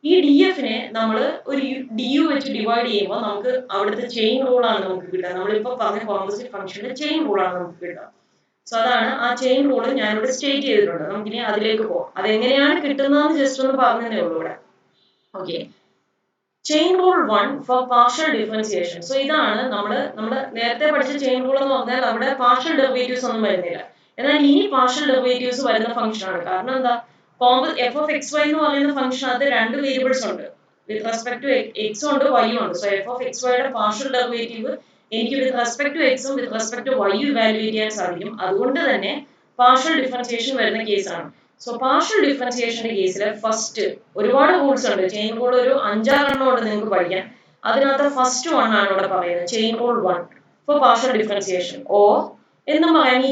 ഈ ഡി എഫിനെ നമ്മൾ ഒരു ഡി യു വെച്ച് ഡിവൈഡ് ചെയ്യുമ്പോൾ നമുക്ക് അവിടുത്തെ ചെയിൻ റൂളാണ് നമുക്ക് കിട്ടുക. നമ്മളിപ്പോൾ പറഞ്ഞ കോമ്പോസിറ്റ് ഫംഗ്ഷന്റെ ചെയിൻ റൂളാണ് നമുക്ക് കിട്ടുക. സോ അതാണ് ആ ചെയിൻ റൂൾ ഞാനിവിടെ സ്റ്റേറ്റ് ചെയ്തിട്ടുണ്ട്. നമുക്കിനി അതിലേക്ക് പോകാം. അതെങ്ങനെയാണ് കിട്ടുന്നതെന്ന് ജസ്റ്റ് ഒന്ന് പറഞ്ഞതേ ഉള്ളൂ ഇവിടെ. Okay, chain rule 1 for partial differentiation. So ഇതാണ് നമ്മൾ നേരത്തെ പഠിച്ച ചെയിൻ റൂൾ എന്ന് പറഞ്ഞാൽ അവിടെ പാർഷ്യൽ ഡെറിവേറ്റീവ്സ് ഒന്നും വരുന്നില്ല. എന്നാൽ ഇനി പാർഷ്യൽ ഡെറിവേറ്റീവ്സ് വരുന്ന ഫംഗ്ഷൻ ആണ്. കാരണം എന്താ? എഫ് ഓഫ് എക്സ് വൈ എന്ന് പറയുന്ന ഫംഗ്ഷനകത്ത് രണ്ട് വേരിയബിൾസ് ഉണ്ട്. വിത്ത് റെസ്പെക്ട് ടു എക്സും ഉണ്ട് വൈയും ഉണ്ട്. സോ എഫ് ഓഫ് എക്സ് വൈയുടെ പാർഷ്യൽ ഡെറിവേറ്റീവ് എനിക്ക് വിത്ത് റെസ്പെക്ട് ടു എക്സും വിത്ത് റെസ്പെക്ട് ടു വൈയും ഇവാലുവേറ്റ് ചെയ്യാൻ സാധിക്കും. അതുകൊണ്ട് തന്നെ പാർഷ്യൽ ഡിഫറൻസിയേഷൻ വരുന്ന കേസാണ്. സോ പാർഷ്യൽ ഡിഫറൻസിയേഷന്റെ കേസിൽ ഫസ്റ്റ് ഒരുപാട് റൂൾസ് ഉണ്ട്. ചെയിൻ റൂൾ ഒരു 5-6 എണ്ണം ഉണ്ട് നിങ്ങൾക്ക് പഠിക്കാൻ. അതിനകത്ത് ഫസ്റ്റ് വൺ ആണ് ഇവിടെ പറയുന്നത്. Chain rule 1 for partial differentiation or എന്നും പറയാം ഈ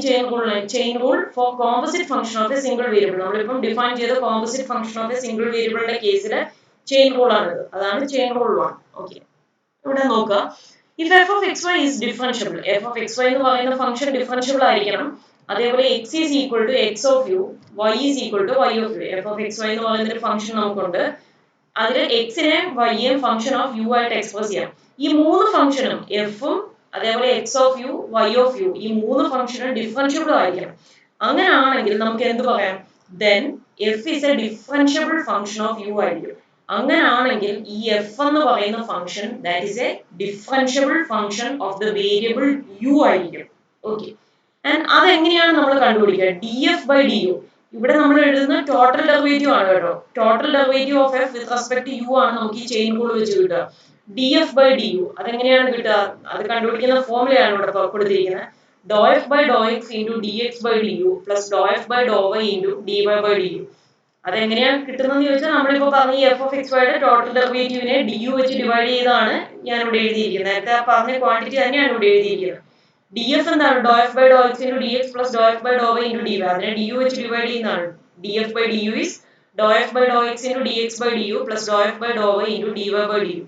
chain rule for composite function of a single variable. നമ്മളിപ്പം ഡിഫൈൻ ചെയ്ത composite function of a single വേരിയബിളിന്റെ കേസിൽ ചെയിൻ റൂൾ ആണിത്. അതാണ് ചെയിൻ റൂൾ 1. ഓക്കെ, ഇവിടെ നോക്കുക. If f of X y is differentiable, f of X y എന്ന് പറയുന്ന ഫംഗ്ഷൻ ഡിഫറൻഷ്യബിൾ ആയിരിക്കണം. അതേപോലെ x is equal to x of u, y is equal to y of u. F of X y എന്ന് പറയുന്ന ഒരു function നമുക്കുണ്ട്. അതിൽ എക്സിനെയും വൈയെയും ഫംഗ്ഷൻ ഓഫ് യു ആയിട്ട് എക്സ്പ്രസ് ചെയ്യാം. ഈ മൂന്ന് ഫംഗ്ഷനും എഫും അതേപോലെ x of u y of u ഈ മൂന്ന് ഫംഗ്ഷനും ഡിഫറൻഷ്യബിൾ ആയിരിക്കണം. അങ്ങനെയാണെങ്കിൽ നമുക്ക് എന്ത് പറയാം? Then f is a differentiable function of u ആയിരിക്കും. അങ്ങനെയാണെങ്കിൽ ഈ എഫ് എന്ന് പറയുന്ന function that is a differentiable function of the variable u ആയിരിക്കും. ഓക്കെ, ആൻഡ് അതെങ്ങനെയാണ് നമ്മൾ കണ്ടുപിടിക്കുക? D f by D u. ഇവിടെ നമ്മൾ എഴുതുന്ന ടോട്ടൽ ഡെറിവേറ്റീവ് ആണ് കേട്ടോ. Total derivative of f with respect to u ആണ് നമുക്ക് ഈ ചെയിൻ റൂൾ വെച്ച് കിട്ടുക. D f by D u അതെങ്ങനെയാണ് കിട്ടുക? അത് കണ്ടുപിടിക്കുന്ന ഫോർമുലയാണ് ഇവിടെ കൊടുത്തിരിക്കുന്നത്. ഡോ F by Dr x into d X by D u plus doh f by Dr Y into d Y by D u. അതെങ്ങനെയാണ് കിട്ടുന്നതെന്ന് ചോദിച്ചാൽ നമ്മളിപ്പോൾ പറഞ്ഞ ഈ എഫ് ഓഫ് എക്സ് വൈയുടെ ടോട്ടൽ ഡെറിവേറ്റീവിനെ ഡി യു വെച്ച് ഡിവൈഡ് ചെയ്താണ് ഞാനിവിടെ എഴുതിയിരിക്കുന്നത്. നേരത്തെ ആ പറഞ്ഞ ക്വാണ്ടിറ്റി തന്നെയാണ് ഇവിടെ എഴുതിയിരിക്കുന്നത്. ഡി എഫ് എന്താണ്? ഡോ F by Dr x into d x plus doh f by Dr Y into d y. അതിനെ ഡി യു വെച്ച് ഡിവൈഡ് ചെയ്യുന്നതാണ്. D f by D u is ഡോ F by Dr x into d X by D u plus doh f by Dr Y into d Y by D u.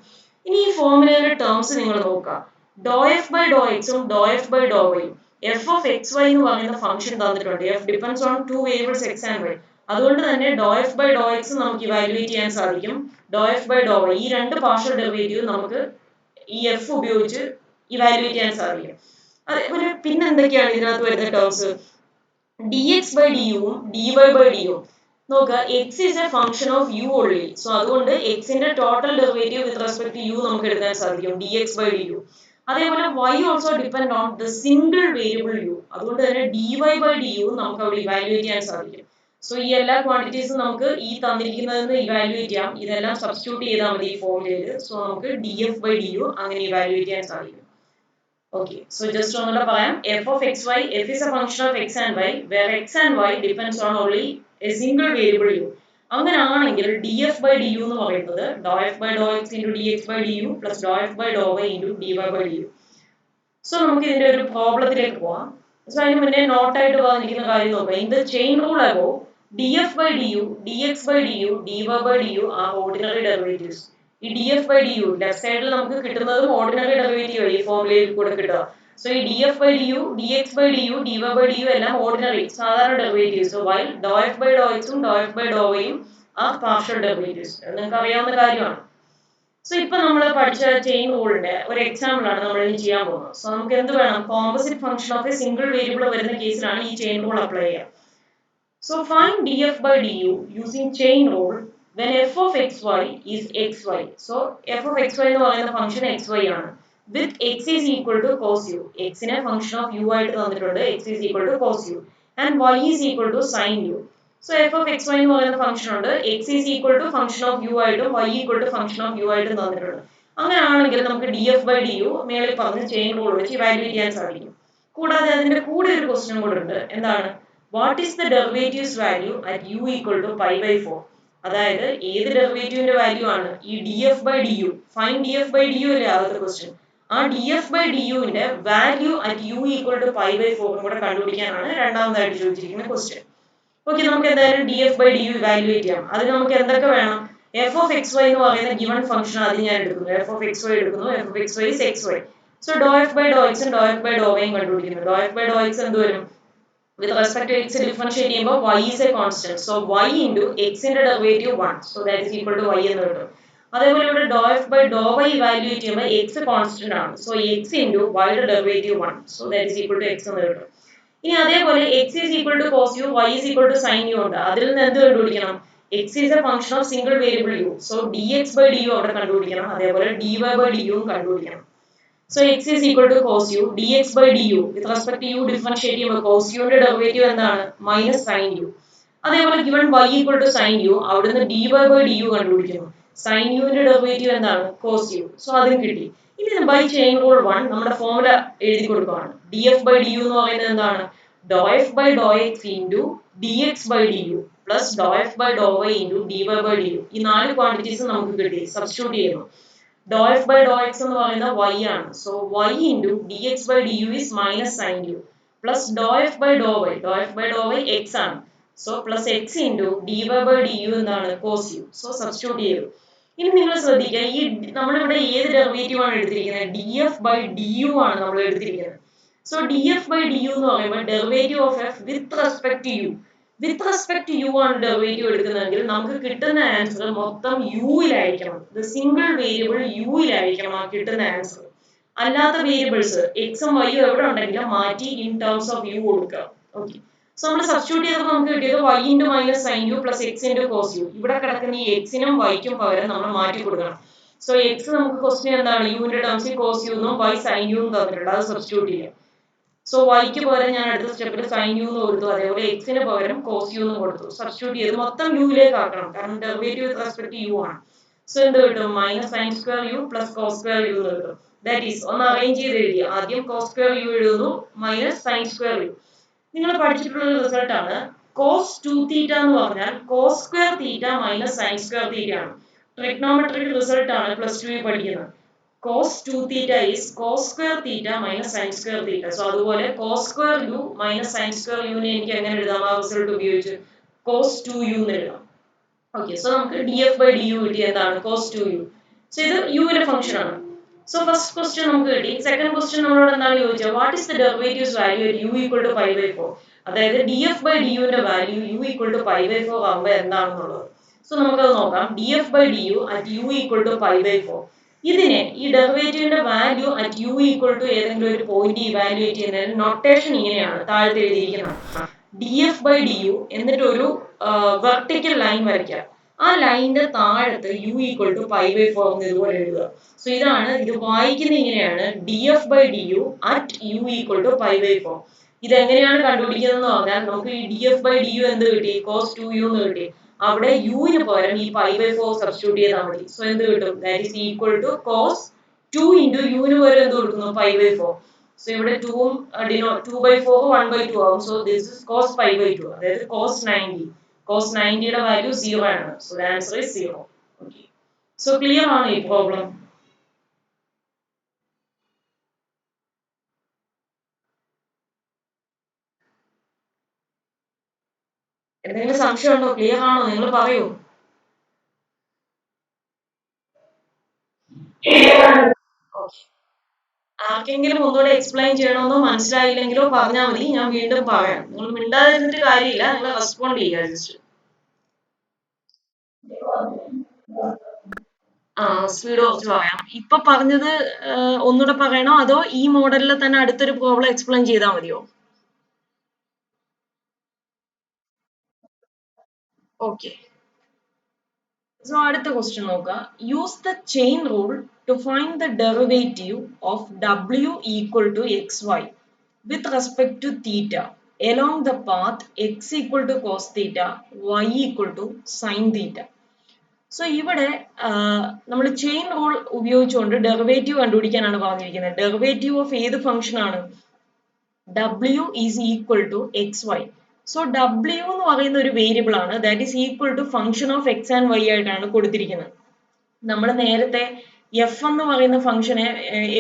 ഇനി ഈ ഫോർമുലയുടെ terms നിങ്ങൾ നോക്കുക. Doh f by ഡോ എക്സും ഡോ F by ഡോ വൈയും എഫ് ഓഫ് എക്സ് വൈ എന്ന് പറയുന്ന ഫംഗ്ഷൻ തന്നിട്ടുണ്ട്. F depends on two variables x and y. അതുകൊണ്ട് തന്നെ ഡോ എഫ് ബൈ ഡോ എക്സ് നമുക്ക് ഇവാലുവേറ്റ് ചെയ്യാൻ സാധിക്കും. ഡോ എഫ് ബൈ ഡോ വൈ ഈ രണ്ട് പാർഷ്യൽ ഡെറിവേറ്റീവ് നമുക്ക് ഈ എഫ് ഉപയോഗിച്ച് ഇവാലുവേറ്റ് ചെയ്യാൻ സാധിക്കും. അതേപോലെ പിന്നെ എന്തൊക്കെയാണ് ഇതിനകത്ത് വരുന്ന terms? D X by d യുവും d Y by D u. നോക്കുക, x is a function of u only. So അതുകൊണ്ട് എക്സിന്റെ total derivative with respect to u നമുക്ക് എടുക്കാൻ സാധിക്കും. D X by D u. അതേപോലെ y also depend on the single variable u. അതുകൊണ്ട് തന്നെ d Y by D u നമുക്ക് അവിടെ ഇവാലുവേറ്റ് ചെയ്യാൻ സാധിക്കും. സോ ഈ എല്ലാ ക്വാണ്ടിറ്റീസും നമുക്ക് ഈ തന്നിരിക്കുന്നതെന്ന് ഇവാലുവേറ്റ് ചെയ്യാം. ഇതെല്ലാം സബ്സ്റ്റിറ്റ്യൂട്ട് ചെയ്താൽ മതി ഈ ഫോർമുലയിൽ. സോ നമുക്ക് d f by D u അങ്ങനെ ഇവാലുവേറ്റ് ചെയ്യാൻ സാധിക്കും. Okay, so just ഒന്നുകൂടെ പറയാം. f of x y, f is a function of x and y, where x and y depends on only a single variable u. അങ്ങനെയാണെങ്കിൽ df by du എന്ന് പറയുന്നത് dou f by dou x into dx by du plus dou f by dou y into dy by du. So നമുക്ക് ഇതിന്റെ ഒരു പ്രോബ്ലത്തിലേക്ക് പോവാം. So അതിന് മുന്നേ നോട്ടായിട്ട് പറഞ്ഞിരിക്കുന്ന കാര്യം നോക്കാം. In the chain rule above, df by du, dx by du, dy by du are ordinary derivatives. ഈ d f by D u left സൈഡിൽ നമുക്ക് കിട്ടുന്നതും ഓർഡിനറി ഡെറിവേറ്റീവ് ഈ ഫോർമുലയിൽ കൂടെ കിട്ടുക. സോ ഈ d f by D u, d X by D u, d Y by D u എല്ലാം ഓർഡിനറി സാധാരണ ഡെറിവേറ്റീവ്സ്. വൈൽ ഡോ എഫ് ബൈ ഡോ എക്സും ഡോ എഫ് ബൈ ഡോ വൈയും ആ പാർഷ്യൽ ഡെറിവേറ്റീവ്സ്. നിങ്ങൾക്ക് അറിയാവുന്ന കാര്യമാണ്. സോ ഇപ്പൊ നമ്മൾ പഠിച്ച ചെയിൻ റൂളിന്റെ ഒരു എക്സാമ്പിൾ ആണ് നമ്മൾ ഇനി ചെയ്യാൻ പോകുന്നത്. സോ നമുക്ക് എന്ത് വേണം, composite function of a single variable വരുന്ന കേസിലാണ് ഈ ചെയിൻ റൂൾ അപ്ലൈ ചെയ്യുക. So find df by du using chain rule when f of xy is xy. So f of xy എന്ന് പറയുന്ന ഫംഗ്ഷൻ xy ആണ്. With x is equal to cos u. x നെ function of u ആയിട്ട് തന്നിട്ടുണ്ട്. x is equal to cos u and y is equal to sin u. So f of xy എന്ന് പറയുന്ന function ഉണ്ട്. x is equal to function of u ആയിട്ടും y equal to function of u ആയിട്ടും തന്നിട്ടുണ്ട്. അങ്ങനെയാണെങ്കിൽ നമുക്ക് df by du മേളിൽ പറഞ്ഞ ചെയിൻ റൂൾ വെച്ച് ഇവാലുവേറ്റ് ചെയ്യാൻ സാധിക്കും. കൂടാതെ അതിന്റെ കൂടെ ഒരു ക്വസ്റ്റ്യൻ കൂടെ ഉണ്ട്. എന്താണ്, what is the derivatives value at u equal to pi by 4? അതായത് ഏത് ഡെറിവേറ്റീവിന്റെ വാല്യൂ ആണ് ഈ df by du, fine df by du അല്ലേ ആദ്യത്തെ ക്വസ്റ്റ്യൻ. ആ df by du ന്റെ value at u equal to pi by 4 കൂടെ കണ്ടുപിടിക്കാനാണ് രണ്ടാമതായിട്ട് ചോദിച്ചിരിക്കുന്ന ക്വസ്റ്റ്യൻ. ഓക്കെ, നമുക്ക് എന്തായാലും df by du ഇവാലുവേറ്റ് ചെയ്യാം. അതിന് നമുക്ക് എന്തൊക്കെ വേണം, f of xy എന്ന് പറയുന്ന ഗിവൺ ഫംഗ്ഷൻ ആദ്യം ഞാൻ എടുക്കുന്നു. f of xy എടുക്കുന്നു. f of xy is xy. So dou f by dou x ഉം dou f by dou y ഉം കണ്ടുപിടിക്കുന്നു. dou f by dou x എന്ത് വരും, with respect to x differentiate ചെയ്യുമ്പോൾ y is a constant. So y into x ന്റെ derivative 1. So that is equal to y എന്ന് കിട്ടും. അതേപോലെ ഇവിടെ dou f by dou y evaluate ചെയ്യുമ്പോൾ x constant ആണ്. So x into y യുടെ derivative 1. So that is equal to x എന്ന് കിട്ടും. ഇനി അതേപോലെ x is equal to cos u, y is equal to sin u ഉണ്ട്. അതിൽ നിന്ന് എന്ത് കണ്ടുപിടിക്കണം, x is a function of single variable u. So dx by du അവിടെ കണ്ടുപിടിക്കണം. അതേപോലെ dy by du കണ്ടുപിടിക്കണം. So x is equal to cos u, dx by du. With respect to u differentiate ചെയ്യുമ്പോൾ cos u ന്റെ derivative എന്താണ്, minus sin u. അതേപോലെ given y equal to sin u, അവിടുന്ന് dy by du കണ്ടുപിടിക്കുന്നു. sin u ന്റെ derivative എന്താണ്, cos u. So അതും കിട്ടി. ഇനി ബൈ ചെയിൻ റൂൾ 1 നമ്മുടെ ഫോർമുല എഴുതി കൊടുക്കുകയാണ്. df by du എന്ന് പറയുന്നത് എന്താണ്, dou f by dou x into dx by du plus dou f by dou y into dy by du. ഈ നാല് ക്വാണ്ടിറ്റീസ് നമുക്ക് കിട്ടി. സബ്സ്റ്റിറ്റ്യൂട്ട് ചെയ്യുന്നു. dou f by dou x എന്ന് പറയുന്നത് y ആണ്. So y into dx by du is minus sin u plus dou f by dou y. dou f by dou y x ആണ്. So plus x into dy by du എന്താണ്, cos u. So substitute ചെയ്തു. ഇനി നിങ്ങൾ ശ്രദ്ധിക്കുക, ഈ നമ്മളിവിടെ ഏത് derivative ആണ് എടുത്തിരിക്കുന്നത്, df by du ആണ് നമ്മൾ എടുത്തിരിക്കുന്നത്. So df by du എന്ന് പറയുമ്പോൾ ഡെറിവേറ്റീവ് ഓഫ് f with respect to u. With respect to u ആണ് ഡെറിവേറ്റീവ് എടുക്കുന്നതെങ്കിൽ നമുക്ക് കിട്ടുന്ന ആൻസർ മൊത്തം യുയിലായിരിക്കണം. ദ സിംഗിൾ വേരിയബിൾ യുയിലായിരിക്കണം ആ കിട്ടുന്ന ആൻസർ. അല്ലാത്ത വേരിയബിൾസ് എക്സും വൈയും എവിടെ ഉണ്ടെങ്കിലും മാറ്റി ഇൻ ടേംസ് ഓഫ് യു കൊടുക്കുക. ഓക്കെ, സോ നമ്മൾ സബ്സ്റ്റിറ്റ്യൂട്ട് ചെയ്തപ്പോൾ നമുക്ക് കിട്ടിയത് y into minus sine u plus x into cos u. ഇവിടെ കിടക്കുന്ന ഈ എക്സിനും വൈക്കും പകരം നമ്മൾ മാറ്റി കൊടുക്കണം. സോ എക്സ് നമുക്ക് ക്വസ്റ്റ്യൻ എന്താണ്, യുവിന്റെ ടേംസിൽ കോസ് യു എന്നും y സൈൻ യു എന്നും തന്നിട്ടുണ്ട്. അത് സബ്സ്റ്റിറ്റ്യൂട്ട് ചെയ്യാം. സോ വൈക്ക് പകരം ഞാൻ അടുത്ത സ്റ്റെപ്പിൽ സൈൻ യു എന്ന് കൊടുത്തു. അതേപോലെ എക്സിന് പകരം കോസ് യു എന്ന് കൊടുത്തു. സബ്സ്റ്റിറ്റ്യൂട്ട് ചെയ്ത് മൊത്തം യുയിലേക്ക് ആക്കണം, കാരണം ഡെറിവേറ്റീവ് വിത്ത് റെസ്പെക്ട് യു ആണ്. സോ എന്ത് കിട്ടും, minus sine square u plus cos square u എന്ന് കിട്ടും. ദാറ്റ് ഈസ് ഒന്ന് അറേഞ്ച് ചെയ്ത് എഴുതി. ആദ്യം കോസ് സ്ക്വയർ യു എഴുതുന്നു, മൈനസ് സൈൻ സ്ക്വയർ യു. നിങ്ങൾ പഠിച്ചിട്ടുള്ള റിസൾട്ട് ആണ്. കോസ് 2 തീറ്റ എന്ന് പറഞ്ഞാൽ cos square theta minus sine square theta ആണ്. ട്രിഗ്നോമെട്രിക് റിസൾട്ട് ആണ് പ്ലസ് 2 പഠിക്കുന്നത്. cos 2 theta is cos square theta minus sin square theta. So അതുപോലെ cos square u minus sin square u നെ എനിക്ക് എങ്ങനെ എഴുതാം, ആ റിസൾട്ട് ഉപയോഗിച്ച് cos 2u എന്ന് എഴുതാം. ഓക്കെ, സോ നമുക്ക് df by du കിട്ടി. എന്താണ്, cos 2u. സോ ഇത് u ന്റെ ഫംഗ്ഷൻ ആണ്. സോ ഫസ്റ്റ് ക്വസ്റ്റ്യൻ നമുക്ക് കിട്ടി. സെക്കൻഡ് ക്വസ്റ്റ്യൻ നമ്മളോട് എന്താണ് ചോദിച്ചത്, what is the derivatives value at u equal to pi by 4. അതായത് df by du ന്റെ value u equal to pi by 4 ആകുമ്പോൾ എന്താണെന്നുള്ളത്. സോ നമുക്കത് നോക്കാം. df by du at u equal to pi by 4. ഇതിനെ ഈ ഡെറിവേറ്റീവിന്റെ value at u equal to ഏതെങ്കിലും ഒരു പോയിന്റ് ഇവാലുവേറ്റ് ചെയ്യുന്നതിന് നൊട്ടേഷൻ ഇങ്ങനെയാണ് താഴത്തെ എഴുതിയിരിക്കുന്നത്. D f by D u എന്നിട്ട് ഒരു വെർട്ടിക്കൽ ലൈൻ വരയ്ക്കുക. ആ ലൈനിന്റെ താഴത്ത് u equal to pi by 4 എന്ന് ഇതുപോലെ എഴുതുക. സോ ഇതാണ്, ഇത് വായിക്കുന്നത് ഇങ്ങനെയാണ്, d f by D u at u equal to pi by 4. ഇതെങ്ങനെയാണ് കണ്ടുപിടിക്കുന്നത് പറഞ്ഞാൽ നമുക്ക് ഈ d f by D u എന്ത് കിട്ടി, കോസ് 2u എന്ന് കിട്ടി. അവിടെ യുവിന് പകരം ഈ പൈ ബൈ 4 സബ്സ്റ്റിറ്റ്യൂട്ട് ചെയ്താൽ മതി. സോ എന്ത് കിട്ടും, that is equal to cos 2 into യുവിന് പകരം എന്ത് കൊടുക്കുന്നു, പൈ ബൈ 4. സോ ഇവിടെ 2ഉം 2 ബൈ 4 1 ബൈ 2 ആവും. So this is cos pi by 2, അതായത് കോസ് 90. കോസ് 90യുടെ വാല്യൂ 0 ആണ്. So the answer is 0. Okay, so clear ആണ് ഈ പ്രോബ്ലം. എന്തെങ്കിലും സംശയം ഉണ്ടോ, ക്ലിയർ ആണോ, നിങ്ങൾ പറയൂ. ആർക്കെങ്കിലും ഒന്നുകൂടെ എക്സ്പ്ലെയിൻ ചെയ്യണമെന്നോ മനസ്സിലായില്ലെങ്കിലോ പറഞ്ഞാൽ മതി, ഞാൻ വീണ്ടും പറയാം. നിങ്ങൾ മിണ്ടാതിരുന്നിട്ട് കാര്യമില്ല, നിങ്ങൾ റെസ്പോണ്ട് ചെയ്യുക ജസ്റ്റ്. സ്പീഡ് കുറച്ച് പറയാം. ഇപ്പൊ പറഞ്ഞത് ഒന്നുകൂടെ പറയണോ അതോ ഈ മോഡലിൽ തന്നെ അടുത്തൊരു പ്രോബ്ലം എക്സ്പ്ലെയിൻ ചെയ്താൽ മതിയോ? ഓക്കെ. സോ അടുത്ത ക്വസ്റ്റ്യൻ നോക്കുക. Use the chain rule to find the derivative of ഡബ്ല്യു equal to X y with respect to theta along the path x equal to cos theta, y equal to sin theta. സോ ഇവിടെ നമ്മൾ chain rule ഉപയോഗിച്ചുകൊണ്ട് derivative കണ്ടുപിടിക്കാനാണ് പറഞ്ഞിരിക്കുന്നത്. Derivative of ഏത് function ആണ്? w is equal to X Y. So w എന്ന് പറയുന്ന ഒരു വേരിയബിൾ ആണ്, that is equal to function of X and y ആയിട്ടാണ് കൊടുത്തിരിക്കുന്നത്. നമ്മൾ നേരത്തെ എഫ് എന്ന് പറയുന്ന ഫംഗ്ഷനെ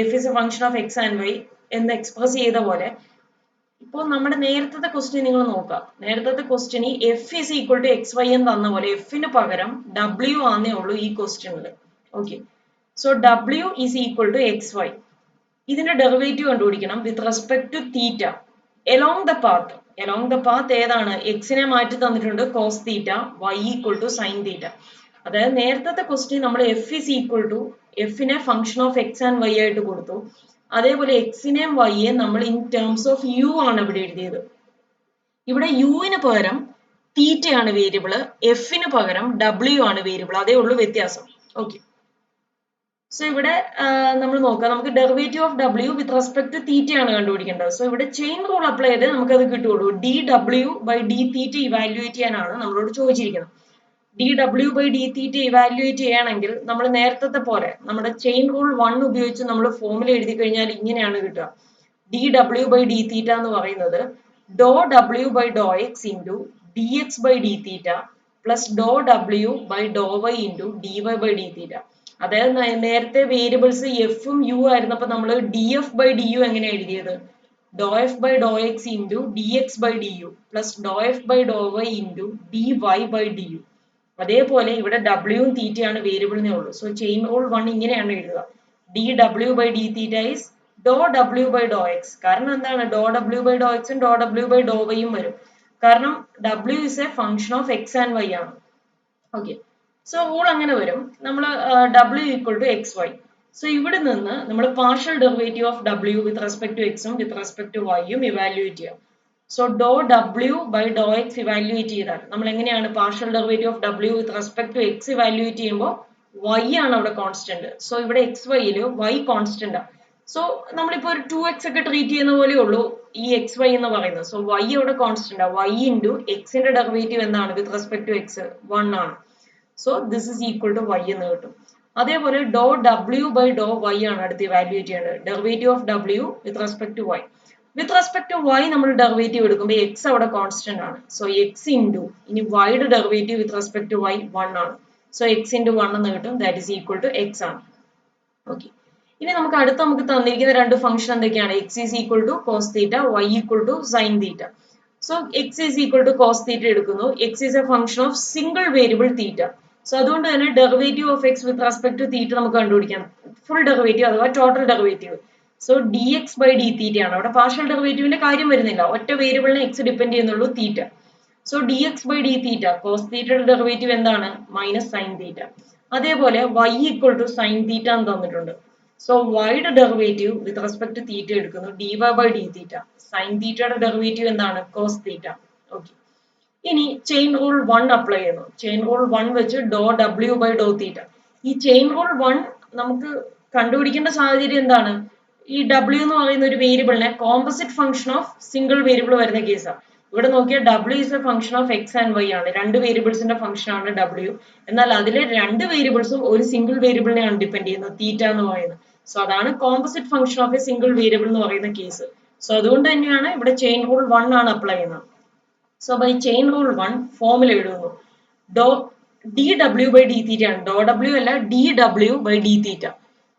f is a function of X and y എന്ന് എക്സ്പ്രസ് ചെയ്ത പോലെ ഇപ്പോൾ നമ്മുടെ നേരത്തെ ക്വസ്റ്റ്യൻ നിങ്ങൾ നോക്കുക. നേരത്തെ question f is equal to X y എന്ന് തന്ന പോലെ എഫിന് പകരം ഡബ്ല്യു ആന്നേ ഉള്ളൂ ഈ ക്വസ്റ്റ്യനിൽ. ഓക്കെ. സോ ഡബ്ല്യു is equal to X y. ഇതിന്റെ ഡെറിവേറ്റീവ് കണ്ടുപിടിക്കണം with respect to theta along the path. Along the path ഏതാണ്? എക്സിനെ മാറ്റി തന്നിട്ടുണ്ട് cos theta, y equal to sine theta. അതായത് നേരത്തെ ക്വസ്റ്റ്യൻ നമ്മൾ എഫ് ഇസ് ഈക്വൽ ടു എഫിനെ function of X and y ആയിട്ട് കൊടുത്തു. അതേപോലെ എക്സിനെയും വൈയെ നമ്മൾ ഇൻ ടേംസ് ഓഫ് യു ആണ് ഇവിടെ എഴുതിയത്. ഇവിടെ യുവിന് പകരം തീറ്റയാണ് വേരിയബിള്, എഫിന് പകരം ഡബ്ല്യു ആണ് വേരിയബിൾ. അതേ ഉള്ളൂ വ്യത്യാസം. ഓക്കെ. സോ ഇവിടെ നമ്മൾ നോക്കാം. നമുക്ക് derivative of W with respect to theta ആണ് കണ്ടുപിടിക്കേണ്ടത്. സോ ഇവിടെ ചെയിൻ റൂൾ അപ്ലൈ ചെയ്ത് നമുക്ക് അത് കിട്ടുള്ളൂ. ഡി ഡബ്ല്യു ബൈ ഡി തീറ്റ ഇവാലുവേറ്റ് ചെയ്യാനാണ് നമ്മളോട് ചോദിച്ചിരിക്കുന്നത്. ഡി ഡബ്ല്യു ബൈ ഡി തീറ്റ ഇവാലുവേറ്റ് ചെയ്യണമെങ്കിൽ നമ്മൾ നേരത്തെ പോലെ നമ്മുടെ ചെയിൻ റൂൾ 1 ഉപയോഗിച്ച് നമ്മൾ ഫോമുല എഴുതി കഴിഞ്ഞാൽ ഇങ്ങനെയാണ് കിട്ടുക. ഡി ഡബ്ല്യു ബൈ ഡി തീറ്റ എന്ന് പറയുന്നത് ഡോ W by Dr x into d X by d theta plus ഡോ W by Dr Y into d Y by d theta. അതായത് നേരത്തെ വേരിയബിൾസ് എഫും യു ആയിരുന്നപ്പോൾ നമ്മൾ d f by D u എങ്ങനെ എഴുതിയത്? ഡോ F by Dr x into d X by D u plus doh f by Dr Y into d Y by D u. അതേപോലെ ഇവിടെ ഡബ്ല്യുവും തീറ്റയാണ് വേരിയബിളിനെ ഉള്ളൂ. സോ ചെയിൻ റൂൾ 1 ഇങ്ങനെയാണ് എഴുതുക. ഡി ഡബ്ല്യു ബൈ ഡി തീറ്റ ഈസ് ഡോ ഡബ്ല്യു ബൈ ഡോ എക്സ്. കാരണം എന്താണ്? ഡോ ഡബ്ല്യു ബൈ ഡോ എക്സും ഡോ ഡബ്ല്യു ബൈ ഡോ വൈയും വരും. കാരണം W is a function of X and Y ആണ്. ഓക്കെ. സോ റൂൾ അങ്ങനെ വരും. നമ്മൾ W equal to X Y. So ഇവിടെ നിന്ന് നമ്മൾ partial derivative of W with respect to എക്സും വിത്ത് റെസ്പെക്ട് ടു വൈയും ഇവാലുവേറ്റ് ചെയ്യാം. സോ ഡോ W by Dr X evaluate ചെയ്താൽ നമ്മൾ എങ്ങനെയാണ് partial derivative of W with respect to X evaluate ചെയ്യുമ്പോൾ വൈ ആണ് അവിടെ കോൺസ്റ്റന്റ്. സോ ഇവിടെ എക്സ് വൈയില് വൈ കോൺസ്റ്റന്റ് ആണ്. സോ നമ്മളിപ്പോ ഒരു 2x ഒക്കെ ട്രീറ്റ് ചെയ്യുന്ന പോലെ ഉള്ളൂ ഈ എക്സ് വൈ എന്ന് പറയുന്നത്. സോ വൈ അവിടെ കോൺസ്റ്റന്റ് ആണ്. വൈ ഇൻറ്റു എക്സിന്റെ ഡെറിവേറ്റീവ് എന്താണ് വിത്ത് റെസ്പെക്ട് ടു എക്സ്? 1 ആണ്. So this is equal to y എന്ന് കിട്ടും. അതേപോലെ ഡോ ഡബ്ല്യു ബൈ ഡോ വൈ ആണ് അടുത്ത് ഇവാലുവേറ്റ് ചെയ്യേണ്ടത്. Derivative of W with respect to y. With respect to y നമ്മൾ ഡെറിവേറ്റീവ് എടുക്കുമ്പോൾ എക്സ് അവിടെ കോൺസ്റ്റന്റ് ആണ്. സോ എക്സ് ഇൻറ്റു ഇനി വൈയുടെ derivative with respect to y 1 ആണ്. സോ എക്സ് ഇൻറ്റു 1 എന്ന് കിട്ടും. That is equal to x ആണ്. ഓക്കെ. ഇനി നമുക്ക് നമുക്ക് തന്നിരിക്കുന്ന രണ്ട് ഫംഗ്ഷൻ എന്തൊക്കെയാണ്? X is equal to cos theta, y equal to sine theta. So x is equal to cos theta എടുക്കുന്നു. X is a function of single variable theta. So അതുകൊണ്ട് തന്നെ derivative of x with respect to theta നമുക്ക് കണ്ടുപിടിക്കാം. Full derivative അഥവാ total derivative. So d X by d theta ആണ്. അവിടെ partial ഡെറിവേറ്റീവിന്റെ കാര്യം വരുന്നില്ല. ഒറ്റ വേരിയബിളിനെ എക്സ് ഡിപെൻഡ് ചെയ്യുന്നുള്ളൂ, theta. So d X by d theta, cos തീറ്റയുടെ ഡെറിവേറ്റീവ് എന്താണ്? Minus sine theta. അതേപോലെ y equal to sine theta എന്ന് തന്നിട്ടുണ്ട്. സോ വൈയുടെ derivative with respect to theta എടുക്കുന്നു, d Y by d theta. Sine തീറ്റയുടെ derivative എന്താണ്? Cos theta. ഓക്കെ. ഇനി ചെയിൻ റൂൾ 1 അപ്ലൈ ചെയ്യുന്നു. ചെയിൻ റൂൾ 1 വെച്ച് ഡോ ഡബ്ല്യു ബൈ ഡോ തീറ്റ. ഈ ചെയിൻ റൂൾ 1 നമുക്ക് കണ്ടുപിടിക്കേണ്ട സാഹചര്യം എന്താണ്? ഈ ഡബ്ല്യു എന്ന് പറയുന്ന ഒരു വേരിയബിളിനെ composite function of single variable വരുന്ന കേസാണ്. ഇവിടെ നോക്കിയാൽ W is a function of X and Y ആണ്. രണ്ട് വേരിയബിൾസിന്റെ ഫംഗ്ഷൻ ആണ് ഡബ്ല്യു. എന്നാൽ അതിലെ രണ്ട് വേരിയബിൾസും ഒരു സിംഗിൾ വേരിയബിളിനെയാണ് ഡിപെൻഡ് ചെയ്യുന്നത്, തീറ്റ എന്ന് പറയുന്നത്. സോ അതാണ് composite function of a single variable എന്ന് പറയുന്ന കേസ്. സോ അതുകൊണ്ട് തന്നെയാണ് ഇവിടെ ചെയിൻ റൂൾ 1 ആണ് അപ്ലൈ ചെയ്യുന്നത്. So by chain rule 1 formula എഴുതുന്നു. ഡോ ഡി ഡബ്ല്യു ബൈ ഡി തീറ്റ ആണ്. ഡോ ഡബ്ല്യു അല്ല, ഡി ഡബ്ല്യു by d theta.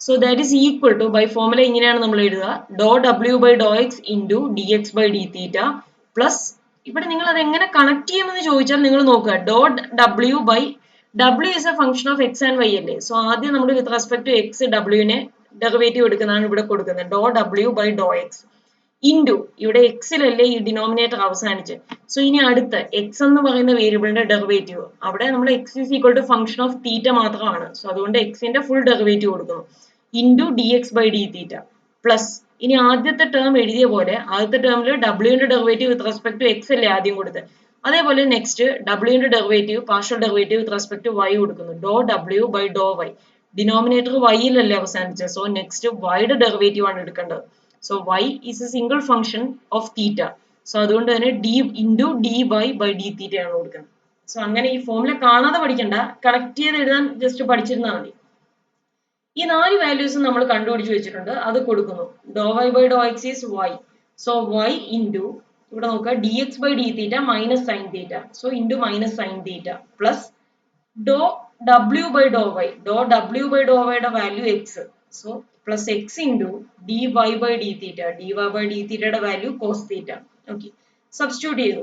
So that is equal to, by formula ഇങ്ങനെയാണ് നമ്മൾ എഴുതുക, ഡോ W by Dr x into d X by d theta plus, ഇവിടെ നിങ്ങൾ അത് എങ്ങനെ കണക്ട് ചെയ്യുമെന്ന് ചോദിച്ചാൽ നിങ്ങൾ നോക്കുക, ഡോ W by W is a function of X and Y അല്ലേ. സോ ആദ്യം നമ്മൾ വിത്ത് റെസ്പെക്ട് ടു എക്സ് ഡബ്ല്യുവിനെ ഡെറിവേറ്റീവ് എടുക്കുന്നതാണ് ഇവിടെ കൊടുക്കുന്നത്. ഡോ W by Dr x into ഇവിടെ എക്സിലല്ലേ ഈ ഡിനോമിനേറ്റർ അവസാനിച്ച്. സോ ഇനി അടുത്ത എക്സ് എന്ന് പറയുന്ന വേരിയബിളിന്റെ ഡെറിവേറ്റീവ്, അവിടെ നമ്മൾ x is equal to function of theta മാത്രമാണ്. സോ അതുകൊണ്ട് എക്സിന്റെ ഫുൾ ഡെറിവേറ്റീവ് കൊടുക്കുന്നു, into d X by d theta plus ഇനി ആദ്യത്തെ ടേം എഴുതിയ പോലെ ആദ്യത്തെ ടേമിൽ ഡബ്ല്യുവിന്റെ derivative with respect to x അല്ലേ ആദ്യം കൊടുത്ത്, അതേപോലെ നെക്സ്റ്റ് ഡബ്ല്യുവിന്റെ derivative partial derivative with respect to y കൊടുക്കുന്നു, ഡോ W by Dr y. Denominator വൈയിലല്ലേ അവസാനിച്ചത്, സോ നെക്സ്റ്റ് വൈയുടെ ഡെറിവേറ്റീവ് ആണ് എടുക്കേണ്ടത്. സോ y is a single function of theta. So അതുകൊണ്ട് തന്നെ d into dy by d theta ആണ് കൊടുക്കുന്നത്. സോ അങ്ങനെ ഈ ഫോമുല കാണാതെ പഠിക്കണ്ട, കണക്ട് ചെയ്ത് എഴുതാൻ ജസ്റ്റ് പഠിച്ചിരുന്നാൽ മതി. ഈ 4 വാല്യൂസ് നമ്മൾ കണ്ടുപിടിച്ച് വെച്ചിട്ടുണ്ട്, അത് കൊടുക്കുന്നു. ഡോ y by ഡോ x is y. So y into ഇവിടെ നോക്കുക dx by d theta minus sin theta. So into minus sin theta plus ഡോ w by ഡോ y. ഡോ w by ഡോ y യുടെ value x. So plus x into dy by d theta. dy by d theta യുടെ value cos theta. Okay, substitute ചെയ്തു.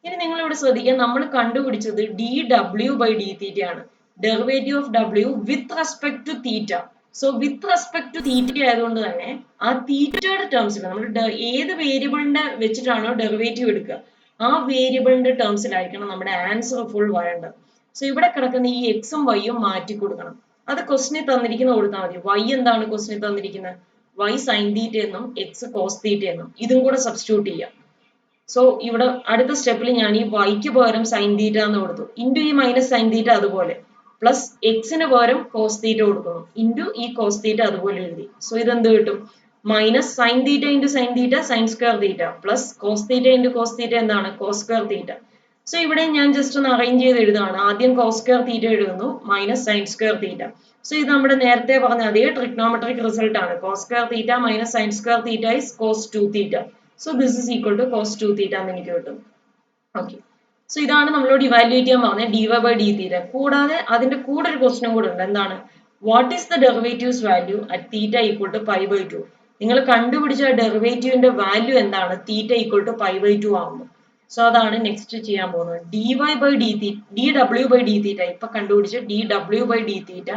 ഇനി നിങ്ങൾ ഇവിടെ ശ്രദ്ധിക്കുക, നമ്മൾ കണ്ടുപിടിച്ചത് dw by d theta ആണ്. Derivative of w with respect to theta. So with respect to theta ആയതുകൊണ്ട് തന്നെ ആ തീറ്റയുടെ ടേംസിൽ നമ്മൾ ഏത് വേരിയബിളിന്റെ വെച്ചിട്ടാണോ ഡെറിവേറ്റീവ് എടുക്കുക ആ വേരിയബിളിന്റെ ടേംസിലായിരിക്കണം നമ്മുടെ ആൻസർ ഫുൾ വരേണ്ടത്. സോ ഇവിടെ കിടക്കുന്ന ഈ എക്സും വൈയും മാറ്റി കൊടുക്കണം. അത് ക്വസ്റ്റിനിൽ തന്നിരിക്കുന്ന കൊടുത്താൽ മതി. വൈ എന്താണ് ക്വസ്റ്റിനിൽ തന്നിരിക്കുന്നത്? വൈ സൈൻ തീറ്റ എന്നും എക്സ് കോസ് തീറ്റ എന്നും. ഇതും കൂടെ സബ്സ്റ്റിറ്റ്യൂട്ട് ചെയ്യാം. സോ ഇവിടെ അടുത്ത സ്റ്റെപ്പിൽ ഞാൻ ഈ വൈക്ക് പകരം സൈൻ തീറ്റ എന്ന് കൊടുത്തു, ഇൻറ്റു ഈ മൈനസ് സൈൻ തീറ്റ അതുപോലെ പ്ലസ് എക്സിന് പകരം കോസ് തീറ്റ കൊടുക്കുന്നു, ഇൻറ്റു ഈ കോസ് തീറ്റ അതുപോലെ എഴുതി. സോ ഇതെന്ത് കിട്ടും? Minus sine theta into sine theta sine square theta plus cos theta into cos theta എന്താണ്? Cos square theta. സോ ഇവിടെ ഞാൻ ജസ്റ്റ് ഒന്ന് അറേഞ്ച് ചെയ്ത് എഴുതുകയാണ്. ആദ്യം കോസ് സ്ക്വയർ തീറ്റ എഴുതുന്നു, minus sine square theta. So ഇത് നമ്മുടെ നേരത്തെ പറഞ്ഞ അതേ ട്രിഗ്നോമെട്രിക് റിസൾട്ട് ആണ്. Cos square theta minus sine square theta is cos 2 theta. So this is equal to cos 2 theta എന്ന് എനിക്ക് കിട്ടും. ഓക്കെ, സോ ഇതാണ് നമ്മളോട് ഇവാലുവേറ്റ് ചെയ്യാൻ പറഞ്ഞത് d Y by d theta. കൂടാതെ അതിന്റെ കൂടെ ഒരു ക്വസ്റ്റനും കൂടെ ഉണ്ട്. എന്താണ്? What is the derivatives value at theta equal to pi by 2? നിങ്ങൾ കണ്ടുപിടിച്ച ഡെറിവേറ്റീവിന്റെ വാല്യൂ എന്താണ് theta equal to pi by 2 ആവുമ്പോൾ? സോ അതാണ് നെക്സ്റ്റ് ചെയ്യാൻ പോകുന്നത്. D Y by d theta, d ഡബ്ല്യു ബൈ ഡി തീറ്റ, ഇപ്പൊ കണ്ടുപിടിച്ച ഡി ഡബ്ല്യു by d theta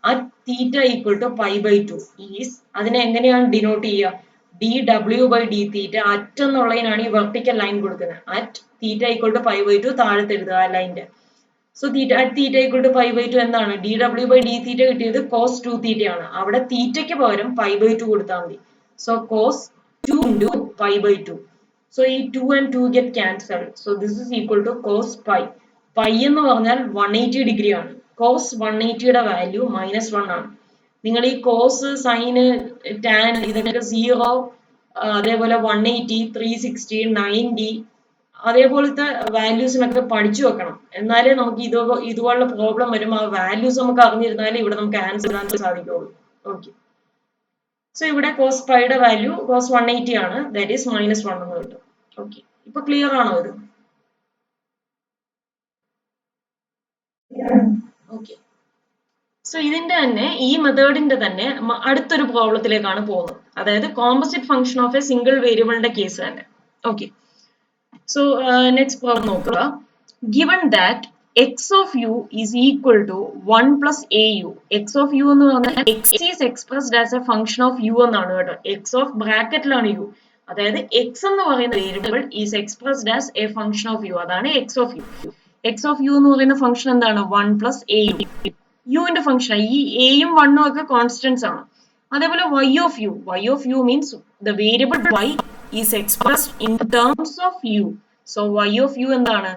at theta equal to pi by 2 is, അതിനെ എങ്ങനെയാണ് ഡിനോട്ട് ചെയ്യുക? ഡി ഡബ്ല്യു ബൈ ഡി തീറ്റ അറ്റ് എന്നുള്ളതിനാണ് ഈ വെർട്ടിക്കൽ ലൈൻ കൊടുക്കുന്നത്. At theta equal to pi by 2 താഴത്ത് എഴുതുക ആ ലൈൻ്റെ. So theta at theta equal to pi by 2 എന്താണ്? ഡി ഡബ്ല്യു ബൈ ഡി തീറ്റ കിട്ടിയത് കോസ് 2 തീറ്റ ആണ്. അവിടെ തീറ്റയ്ക്ക് പകരം പൈ ബൈ 2 കൊടുത്താൽ മതി. So cos 2 into pi by 2. So ഈ 2 and 2 get cancelled. So this is equal to cos pi. Pi എന്ന് പറഞ്ഞാൽ 180 ഡിഗ്രി ആണ്. കോസ് 180യുടെ വാല്യൂ -1 ആണ്. നിങ്ങൾ ഈ കോസ്, സൈന്, ടാൻ ഇതൊക്കെ 0, അതേപോലെ 180, 360, 90 അതേപോലത്തെ വാല്യൂസിനൊക്കെ പഠിച്ചു വെക്കണം. എന്നാലേ നമുക്ക് ഇതുപോലുള്ള പ്രോബ്ലം വരുമ്പോൾ ആ വാല്യൂസ് നമുക്ക് അറിഞ്ഞിരുന്നാലേ ഇവിടെ നമുക്ക് ആൻസർ ഇടാൻ സാധിക്കുള്ളൂ. ഓക്കെ, സോ ഇവിടെ കോസ് പൈയുടെ വാല്യൂ കോസ് 180 ആണ്, ദാറ്റ് ഈസ് -1 എന്ന് കിട്ടും. ഓക്കെ, ഇപ്പൊ ക്ലിയർ ആണോ ഇത്? ഓക്കെ, സോ ഇതിന്റെ തന്നെ ഈ മെത്തേഡിന്റെ തന്നെ അടുത്തൊരു പ്രോബ്ലത്തിലേക്കാണ് പോകുന്നത്. അതായത് composite function of a single വേരിയബിളിന്റെ കേസ് തന്നെ. ഓക്കെ, സോ നെക്സ്റ്റ് പ്രോബ്ലം നോക്കുക. Given that x of u is equal to 1 plus au. x of u എന്ന് പറഞ്ഞാൽ x is expressed as a function of u എന്നാണ് കേട്ടോ. x of ബ്രാക്കറ്റിലാണ് u. അതായത് x എന്ന് പറയുന്ന variable is expressed as a function of u. അതാണ് x of u. x of u എന്ന് പറയുന്ന ഫംഗ്ഷൻ എന്താണ്? 1 plus au. u ന്റെ ഫംഗ്ഷൻ, ഈ a യും 1 ഉം ഒക്കെ കോൺസ്റ്റന്റ്സ് ആണ്. അതേപോലെ y of u. y of u means the variable y is expressed in terms of u. So y of u എന്താണ്?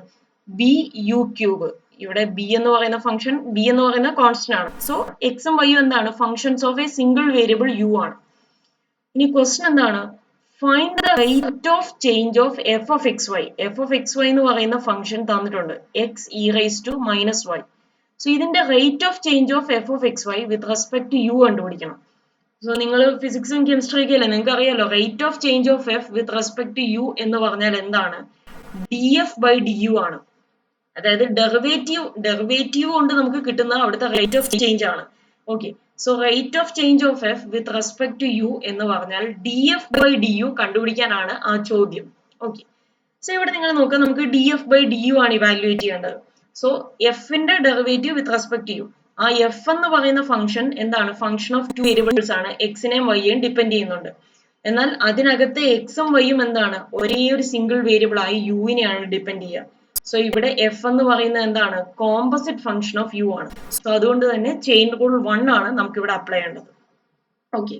b u cube. ഇവിടെ b എന്ന് പറയുന്ന ഫംഗ്ഷൻ, b എന്ന് പറയുന്ന കോൺസ്റ്റന്റ് ആണ്. സോ എക്സും വൈയും എന്താണ്? Functions of a single variable u ആണ്. ഇനി ക്വസ്റ്റ്യൻ എന്താണ്? Find the rate of change of f of X y. F of X y എന്ന് പറയുന്ന ഫംഗ്ഷൻ തന്നിട്ടുണ്ട്, x E raise to minus Y. So ഇതിന്റെ rate of change of f of X y with respect to u കണ്ടുപിടിക്കണം. So നിങ്ങൾ ഫിസിക്സും chemistry ഒക്കെ അല്ലേ, നിങ്ങൾക്ക് അറിയാലോ rate of change of f with respect to u എന്ന് പറഞ്ഞാൽ എന്താണ്? D f by D u ആണ്. അതായത് ഡെറിവേറ്റീവ് കൊണ്ട് നമുക്ക് കിട്ടുന്ന അവിടുത്തെ റേറ്റ് ഓഫ് ചേഞ്ച് ആണ്. Okay, so rate of change of f with respect to u എന്ന് പറഞ്ഞാൽ d f by D u കണ്ടുപിടിക്കാനാണ് ആ ചോദ്യം. ഓക്കെ, സോ ഇവിടെ നിങ്ങൾ നോക്കുക, നമുക്ക് d f by D u ആണ് ഇവാലുവേറ്റ് ചെയ്യേണ്ടത്. സോ എഫിന്റെ derivative with respect to u. ആ എഫ് എന്ന് പറയുന്ന ഫംഗ്ഷൻ എന്താണ്? ഫംഗ്ഷൻ ഓഫ് 2 വേരിയബിൾസ് ആണ്, എക്സിനെയും വൈയെയും ഡിപ്പെൻഡ് ചെയ്യുന്നുണ്ട്. എന്നാൽ അതിനകത്തെ എക്സും വൈയും എന്താണ്, ഒരേ ഒരു സിംഗിൾ വേരിയബിൾ ആയി യുവിനെയാണ് ഡിപ്പെൻഡ് ചെയ്യുക. സോ ഇവിടെ എഫ് എന്ന് പറയുന്നത് എന്താണ്, കോമ്പോസിറ്റ് ഫംഗ്ഷൻ ഓഫ് യു ആണ്. സോ അതുകൊണ്ട് തന്നെ ചെയിൻ റൂൾ 1 ആണ് നമുക്ക് ഇവിടെ അപ്ലൈ ചെയ്യേണ്ടത്. Okay,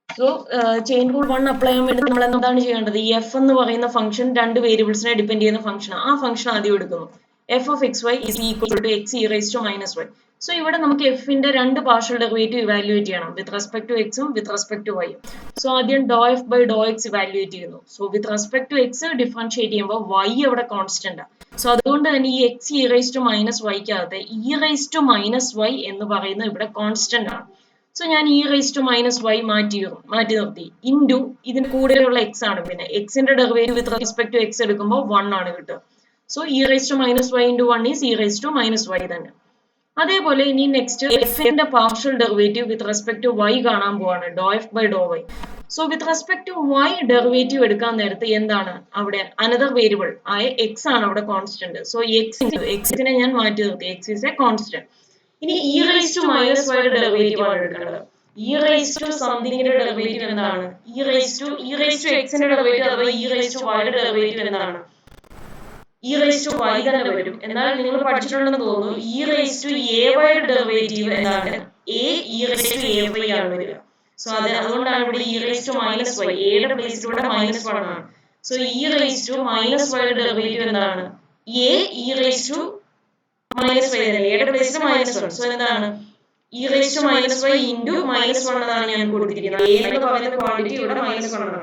so chain rule 1 apply ചെയ്യാൻ വേണ്ടി നമ്മൾ എന്താണ് ചെയ്യേണ്ടത്, ഈ എഫ് എന്ന് പറയുന്ന ഫംഗ്ഷൻ രണ്ട് വേരിയബിൾസിനെ ഡിപ്പെൻഡ് ചെയ്യുന്ന ഫംഗ്ഷൻ, ആ ഫംഗ്ഷൻ ആദ്യം എടുക്കുന്നു. F of X Y is equal to X E raise to minus Y. So ഇവിടെ നമുക്ക് എഫിന്റെ രണ്ട് പാർഷ്യൽ ഡെറിവേറ്റീവ് ഇവാലുവേറ്റ് ചെയ്യണം, വിത്ത് റെസ്പെക്ട് ടു എക്സും വിത്ത് റെസ്പെക്ട് ടു വൈയും. സോ ആദ്യം do F by Dr X evaluate ചെയ്യുന്നു. So with respect to x differentiate ചെയ്യുമ്പോൾ വൈ അവിടെ കോൺസ്റ്റന്റ് ആണ്. സോ അതുകൊണ്ട് തന്നെ ഈ x E raise to minus വൈക്കകത്ത് e raise to minus y എന്ന് പറയുന്നത് ഇവിടെ കോൺസ്റ്റന്റ് ആണ്. സോ ഞാൻ e raise to minus y മാറ്റി നിർത്തി, ഇൻറ്റു ഇതിന് കൂടെയുള്ള എക്സ് ആണ്. പിന്നെ എക്സിന്റെ derivative with respect to x എടുക്കുമ്പോൾ 1 ആണ് കിട്ടുക. So E raise to minus y into 1 is e raise to minus y തന്നെ. അതേപോലെ ഇനി നെക്സ്റ്റ് എഫിന്റെ partial derivative with respect to y കാണാൻ പോവാണ്, do F by Dr y. So with respect to y derivative എടുക്കാൻ നേരത്ത് എന്താണ് അവിടെ അനദർ വേരിയബിൾ ആയ എക്സ് ആണ് അവിടെ കോൺസ്റ്റന്റ്. സോ എക്സിനെ ഞാൻ മാറ്റി നിർത്തി, എക്സ് ഈസ് എ കോൺസ്റ്റന്റ്. ഇനി ഇ റൈസ് ടു മൈനസ് വൈയുടെ ഡെറിവേറ്റീവ് ആണ് എടുക്കേണ്ടത്. ഇ റൈസ് ടു സംതിങ്ങിന്റെ ഡെറിവേറ്റീവ് എന്താണ്, ഇ റൈസ് ടു എക്സിന്റെ ഡെറിവേറ്റീവ് അഥവാ ഇ റൈസ് ടു വൈയുടെ ഡെറിവേറ്റീവ് എന്താണ്, ഇ റൈസ് ടു വൈ തന്നെ വരും. എന്നാൽ നിങ്ങൾ പഠിച്ചിട്ടുണ്ടെന്ന് തോന്നുന്നു, ഇ റൈസ് ടു എ വൈയുടെ ഡെറിവേറ്റീവ് എന്താണ്, a E raise to a y ആണ് വരിക. സോ അതുകൊണ്ടാണ് ഇവിടെ e raise to minus y, എയുടെ പ്ലേസിലൂടെ -1 ആണ്. So E raise to minus വൈയുടെ ഡെറിവേറ്റീവ് എന്താണ്, a E raise to minus y തന്നെ, എയുടെ പ്ലേസിൽ -1. സോ എന്താണ്, e raise to minus y into -1 എന്നാണ് ഞാൻ കൊടുത്തിരിക്കുന്നത്. എ എന്ന് പറയുന്ന ക്വാണ്ടിറ്റി ഇവിടെ -1 ആണ്.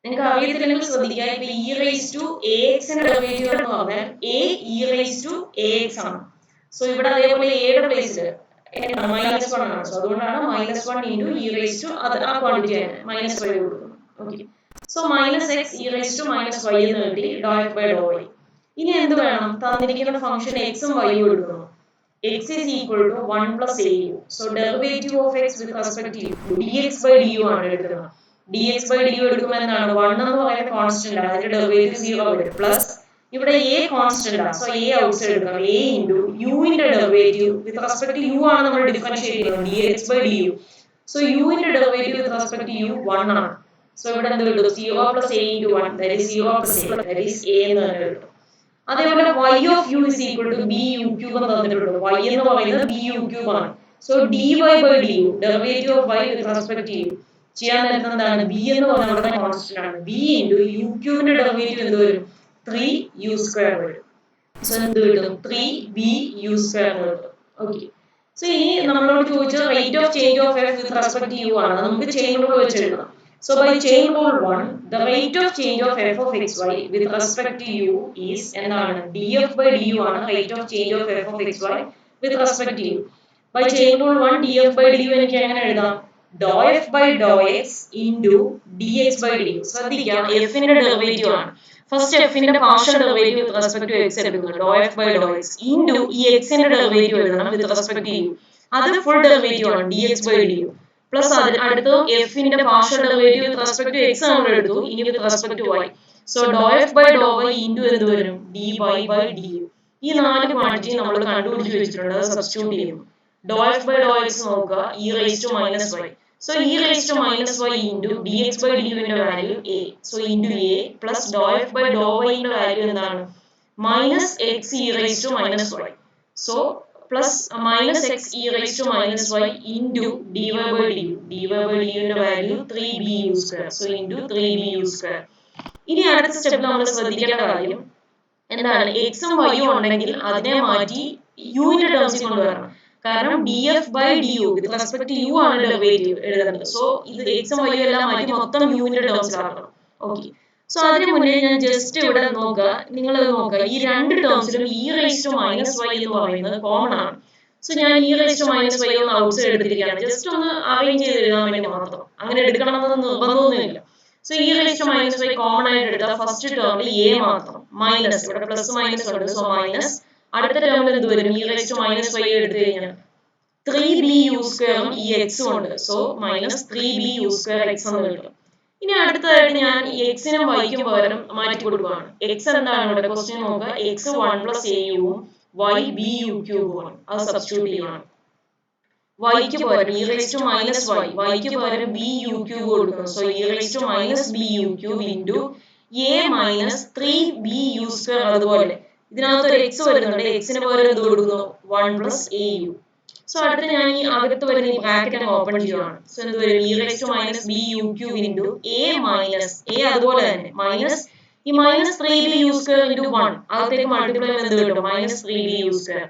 നിങ്ങൾക്ക് അറിയത്തില്ലെങ്കിൽ ശ്രദ്ധിക്കുക, ഇപ്പൊ ഇ റൈസ് ടു എ എക്സിന്റെ ഡെറിവേറ്റീവ് എന്ന് പറഞ്ഞാൽ A E raise to A X ആണ്. സോ ഇവിടെ അതേപോലെ എയുടെ പ്ലേസിൽ -1 ആണ്. സോ അതുകൊണ്ടാണ് -1 ഇൻറ്റു ഇ റൈസ് ടു ആ ക്വാണ്ടിറ്റി -5 കൊടുക്കുന്നത്. Okay, so -x E raise to -y എന്ന് കിട്ടി, ഡോ എഫ് ബൈ ഡോ വൈ. ഇനി എന്ത് വേണം, തന്നിരിക്കുന്ന ഫംഗ്ഷൻ എക്സും വൈയും എടുക്കുന്നു. x is equal to 1 plus au. So derivative of x with respect to u, dx by du ആണ് എടുക്കുന്നത്. dx by du എടുക്കുമ്പോൾ എന്താണ്, 1 എന്ന് പറയുന്ന കോൺസ്റ്റന്റ് ആണ്, അതിന്റെ ഡെറിവേറ്റീവ് 0 വരും. പ്ലസ് ഇവിടെ a കോൺസ്റ്റന്റ് ആണ്, സോ a ഔട്ട്സൈഡ് എടുക്കണം, a ഇൻറ്റു u ന്റെ derivative with respect to u ആണ് നമ്മൾ ഡിഫറൻഷിയേറ്റ് ചെയ്യുന്നത്, dx by du. So u ന്റെ derivative with respect to u 1 ആണ്. സോ ഇവിടെ എന്ത് കിട്ടും, 0 plus a into 1, that is 0 plus a, that is a എന്ന് തന്നെ കിട്ടും. അതേപോലെ y of u is equal to b u cube എന്ന് തന്നിട്ടുണ്ട്. y എന്ന് പറയുന്നത് b u cube ആണ്. So dy by du, derivative of y with respect to u ചെയ്യാൻ നേരത്തെ എന്താണ്, b എന്ന് പറഞ്ഞാൽ നമ്മുടെ കോൺസ്റ്റന്റ് ആണ്, b into u cube ന്റെ ഡെറിവേറ്റീവ് എന്ത് വരും, 3u square വരും. സോ എന്ത് കിട്ടും, 3bu square എന്ന് കിട്ടും. ഓക്കെ, സോ ഇനി നമ്മളോട് ചോദിച്ച rate of change of f with respect to u ആണ്, നമുക്ക് ചെയിൻ റൂൾ വെച്ച് എഴുതാം. So by chain rule 1, the rate of change of f of xy with respect to u is എന്താണ്, df by du ആണ് rate of change of f of xy with respect to u. By chain rule 1, df by du എനിക്ക് എങ്ങനെ എഴുതാം, dou f by dou x into dx by du. ശ്രദ്ധിക്കുക, f ന്റെ derivative ആണ്. First f ന്റെ partial derivative with respect to x എടുക്കുന്നു, dou f by dou x into ഈ x ന്റെ ഡെറിവേറ്റീവ് എഴുതണം with respect to u. അത് full derivative ആണ്, dx by du. പ്ലസ് അടുത്ത് എഫിന്റെ partial derivative with respect to X നമ്മൾ എടുത്തു, ഇനി with respect to Y. So ഡോ F by Dr Y into എന്ത് വരും, D Y by D U. ഈ 4 ക്വാണ്ടിറ്റി നമ്മൾ കണ്ടുപിടിച്ച് വെച്ചിട്ടുണ്ട്, അത് സബ്സ്റ്റിറ്റ്യൂട്ട് ചെയ്യുന്നു. ഡോ എഫ് ബൈ ഡോ എക്സ് നോക്കുക, E raise to minus Y. So E raise to minus y into d X by d യുവിന്റെ value a. So into a plus doh f by do വൈന്റെ value എന്താണ്, minus x E raise to minus Y. So plus minus x e raised to minus y into dy by du. dy by du ന്റെ value 3bu square. So into 3bu square. ഇനി അടുത്ത step നമ്മൾ ശ്രദ്ധിക്കേണ്ട കാര്യം എന്താണ്, എക്സും വൈയും ഉണ്ടെങ്കിൽ അതിനെ മാറ്റി u ന്റെ ടേംസിൽ കൊണ്ടുവരണം. കാരണം df by du with respect to u ആണ് ഡെറിവേറ്റീവ് എഴുതേണ്ടത്. സോ ഇത് എക്സും വൈയും എല്ലാം മാറ്റി മൊത്തം u ന്റെ ടേംസിലാക്കണം. ഓക്കെ, സോ അതിന് മുന്നേ ഞാൻ ജസ്റ്റ് ഇവിടെ നോക്കുക, നിങ്ങൾ നോക്കുക, ഈ രണ്ട് ടേംസിലും e raise to minus y എന്ന് പറയുന്നത് കോമൺ ആണ്. സോ ഞാൻ e raise to minus y ഒന്ന് ഔട്ട്സൈഡ് എടുത്തിരിക്കുകയാണ്, ജസ്റ്റ് ഒന്ന് അറേഞ്ച് ചെയ്ത് എഴുതാൻ വേണ്ടി മാത്രം, അങ്ങനെ എടുക്കണമെന്ന് നിർബന്ധമൊന്നുമില്ല. So E raise to minus y common ആയിട്ട് എടുത്താൽ ഫസ്റ്റ് ടേമിൽ എ മാത്രം, മൈനസ് ഇവിടെ പ്ലസ് മൈനസ് ഉണ്ട്, സോ മൈനസ്. അടുത്ത ടേമിൽ എന്ത് വരും, e raise to minus y എടുത്തു കഴിഞ്ഞാൽ 3bu സ്ക്വയറും ഈ എക്സും ഉണ്ട്, so minus 3bu square X എന്ന് കിട്ടും. ഇനി അടുത്തതായിട്ട് ഞാൻ എക്സിനും വൈക്കും പകരം മാറ്റി കൊടുക്കുകയാണ്. എക്സ് എന്താണ് ഇവിടെ ക്വസ്റ്റ്യൻ നോക്കുക, x 1 plus au y b u ക്യൂബും ആണ്, അത് സബ്സ്റ്റിറ്റ്യൂട്ട് ചെയ്യുകയാണ്. വൈക്ക് പകരം ഇ റൈസ് ടു മൈനസ് വൈക്ക് പകരം ബി യു ക്യൂബ് കൊടുക്കുന്നു. So E raise to minus B U cube into A minus 3 B U square. അതുപോലെ ഇതിനകത്ത് ഒരു എക്സ് വരുന്നുണ്ട്, എക്സിന് പകരം എന്ത് കൊടുക്കുന്നു? 1 പ്ലസ് എ യു. സോ അടുത്ത് ഞാൻ ഈ അകത്ത് വരുന്ന ഈ ബ്രാക്കറ്റ് അങ്ങ് ഓപ്പൺ ചെയ്യുകയാണ്. സോ എന്ത് വരും? E raise to minus B U cube into A minus a അതുപോലെ തന്നെ മൈനസ് ഈ മൈനസ് 3ബി യു സ്ക്വയർ ഇൻറ്റു 1 അകത്തേക്ക് മൾട്ടിപ്ലൈ ചെയ്യുമ്പോൾ എന്ത് കിട്ടും? മൈനസ് 3ബി യു സ്ക്വയർ.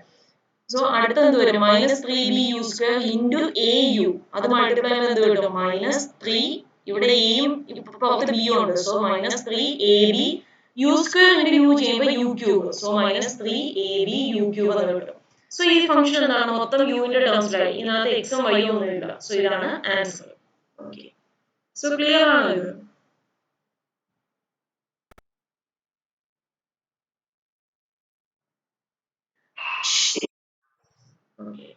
സോ അടുത്ത എന്ത് വരും? മൈനസ് 3ബി u square into a u. അത് മൾട്ടിപ്ലൈ ചെയ്യുമ്പോൾ എന്ത് കിട്ടും? മൈനസ് 3, ഇവിടെ എയും പുറത്ത് ബിയും ഉണ്ട്. So minus 3ab u square into u ചെയ്യുമ്പോൾ u cube. So minus 3ab u cube എന്ന് കിട്ടും. സോ ഈ ഫംഗ്ഷൻ എന്താണ്? മൊത്തം യുവിന്റെ ടേംസിലായി. ഇതിനകത്ത് എക്സും വൈയും ഒന്നും ഇല്ല. സോ ഇതാണ് ആൻസർ. ഓക്കെ, സോ ക്ലിയർ ആണോ ഇത്? ഓക്കെ.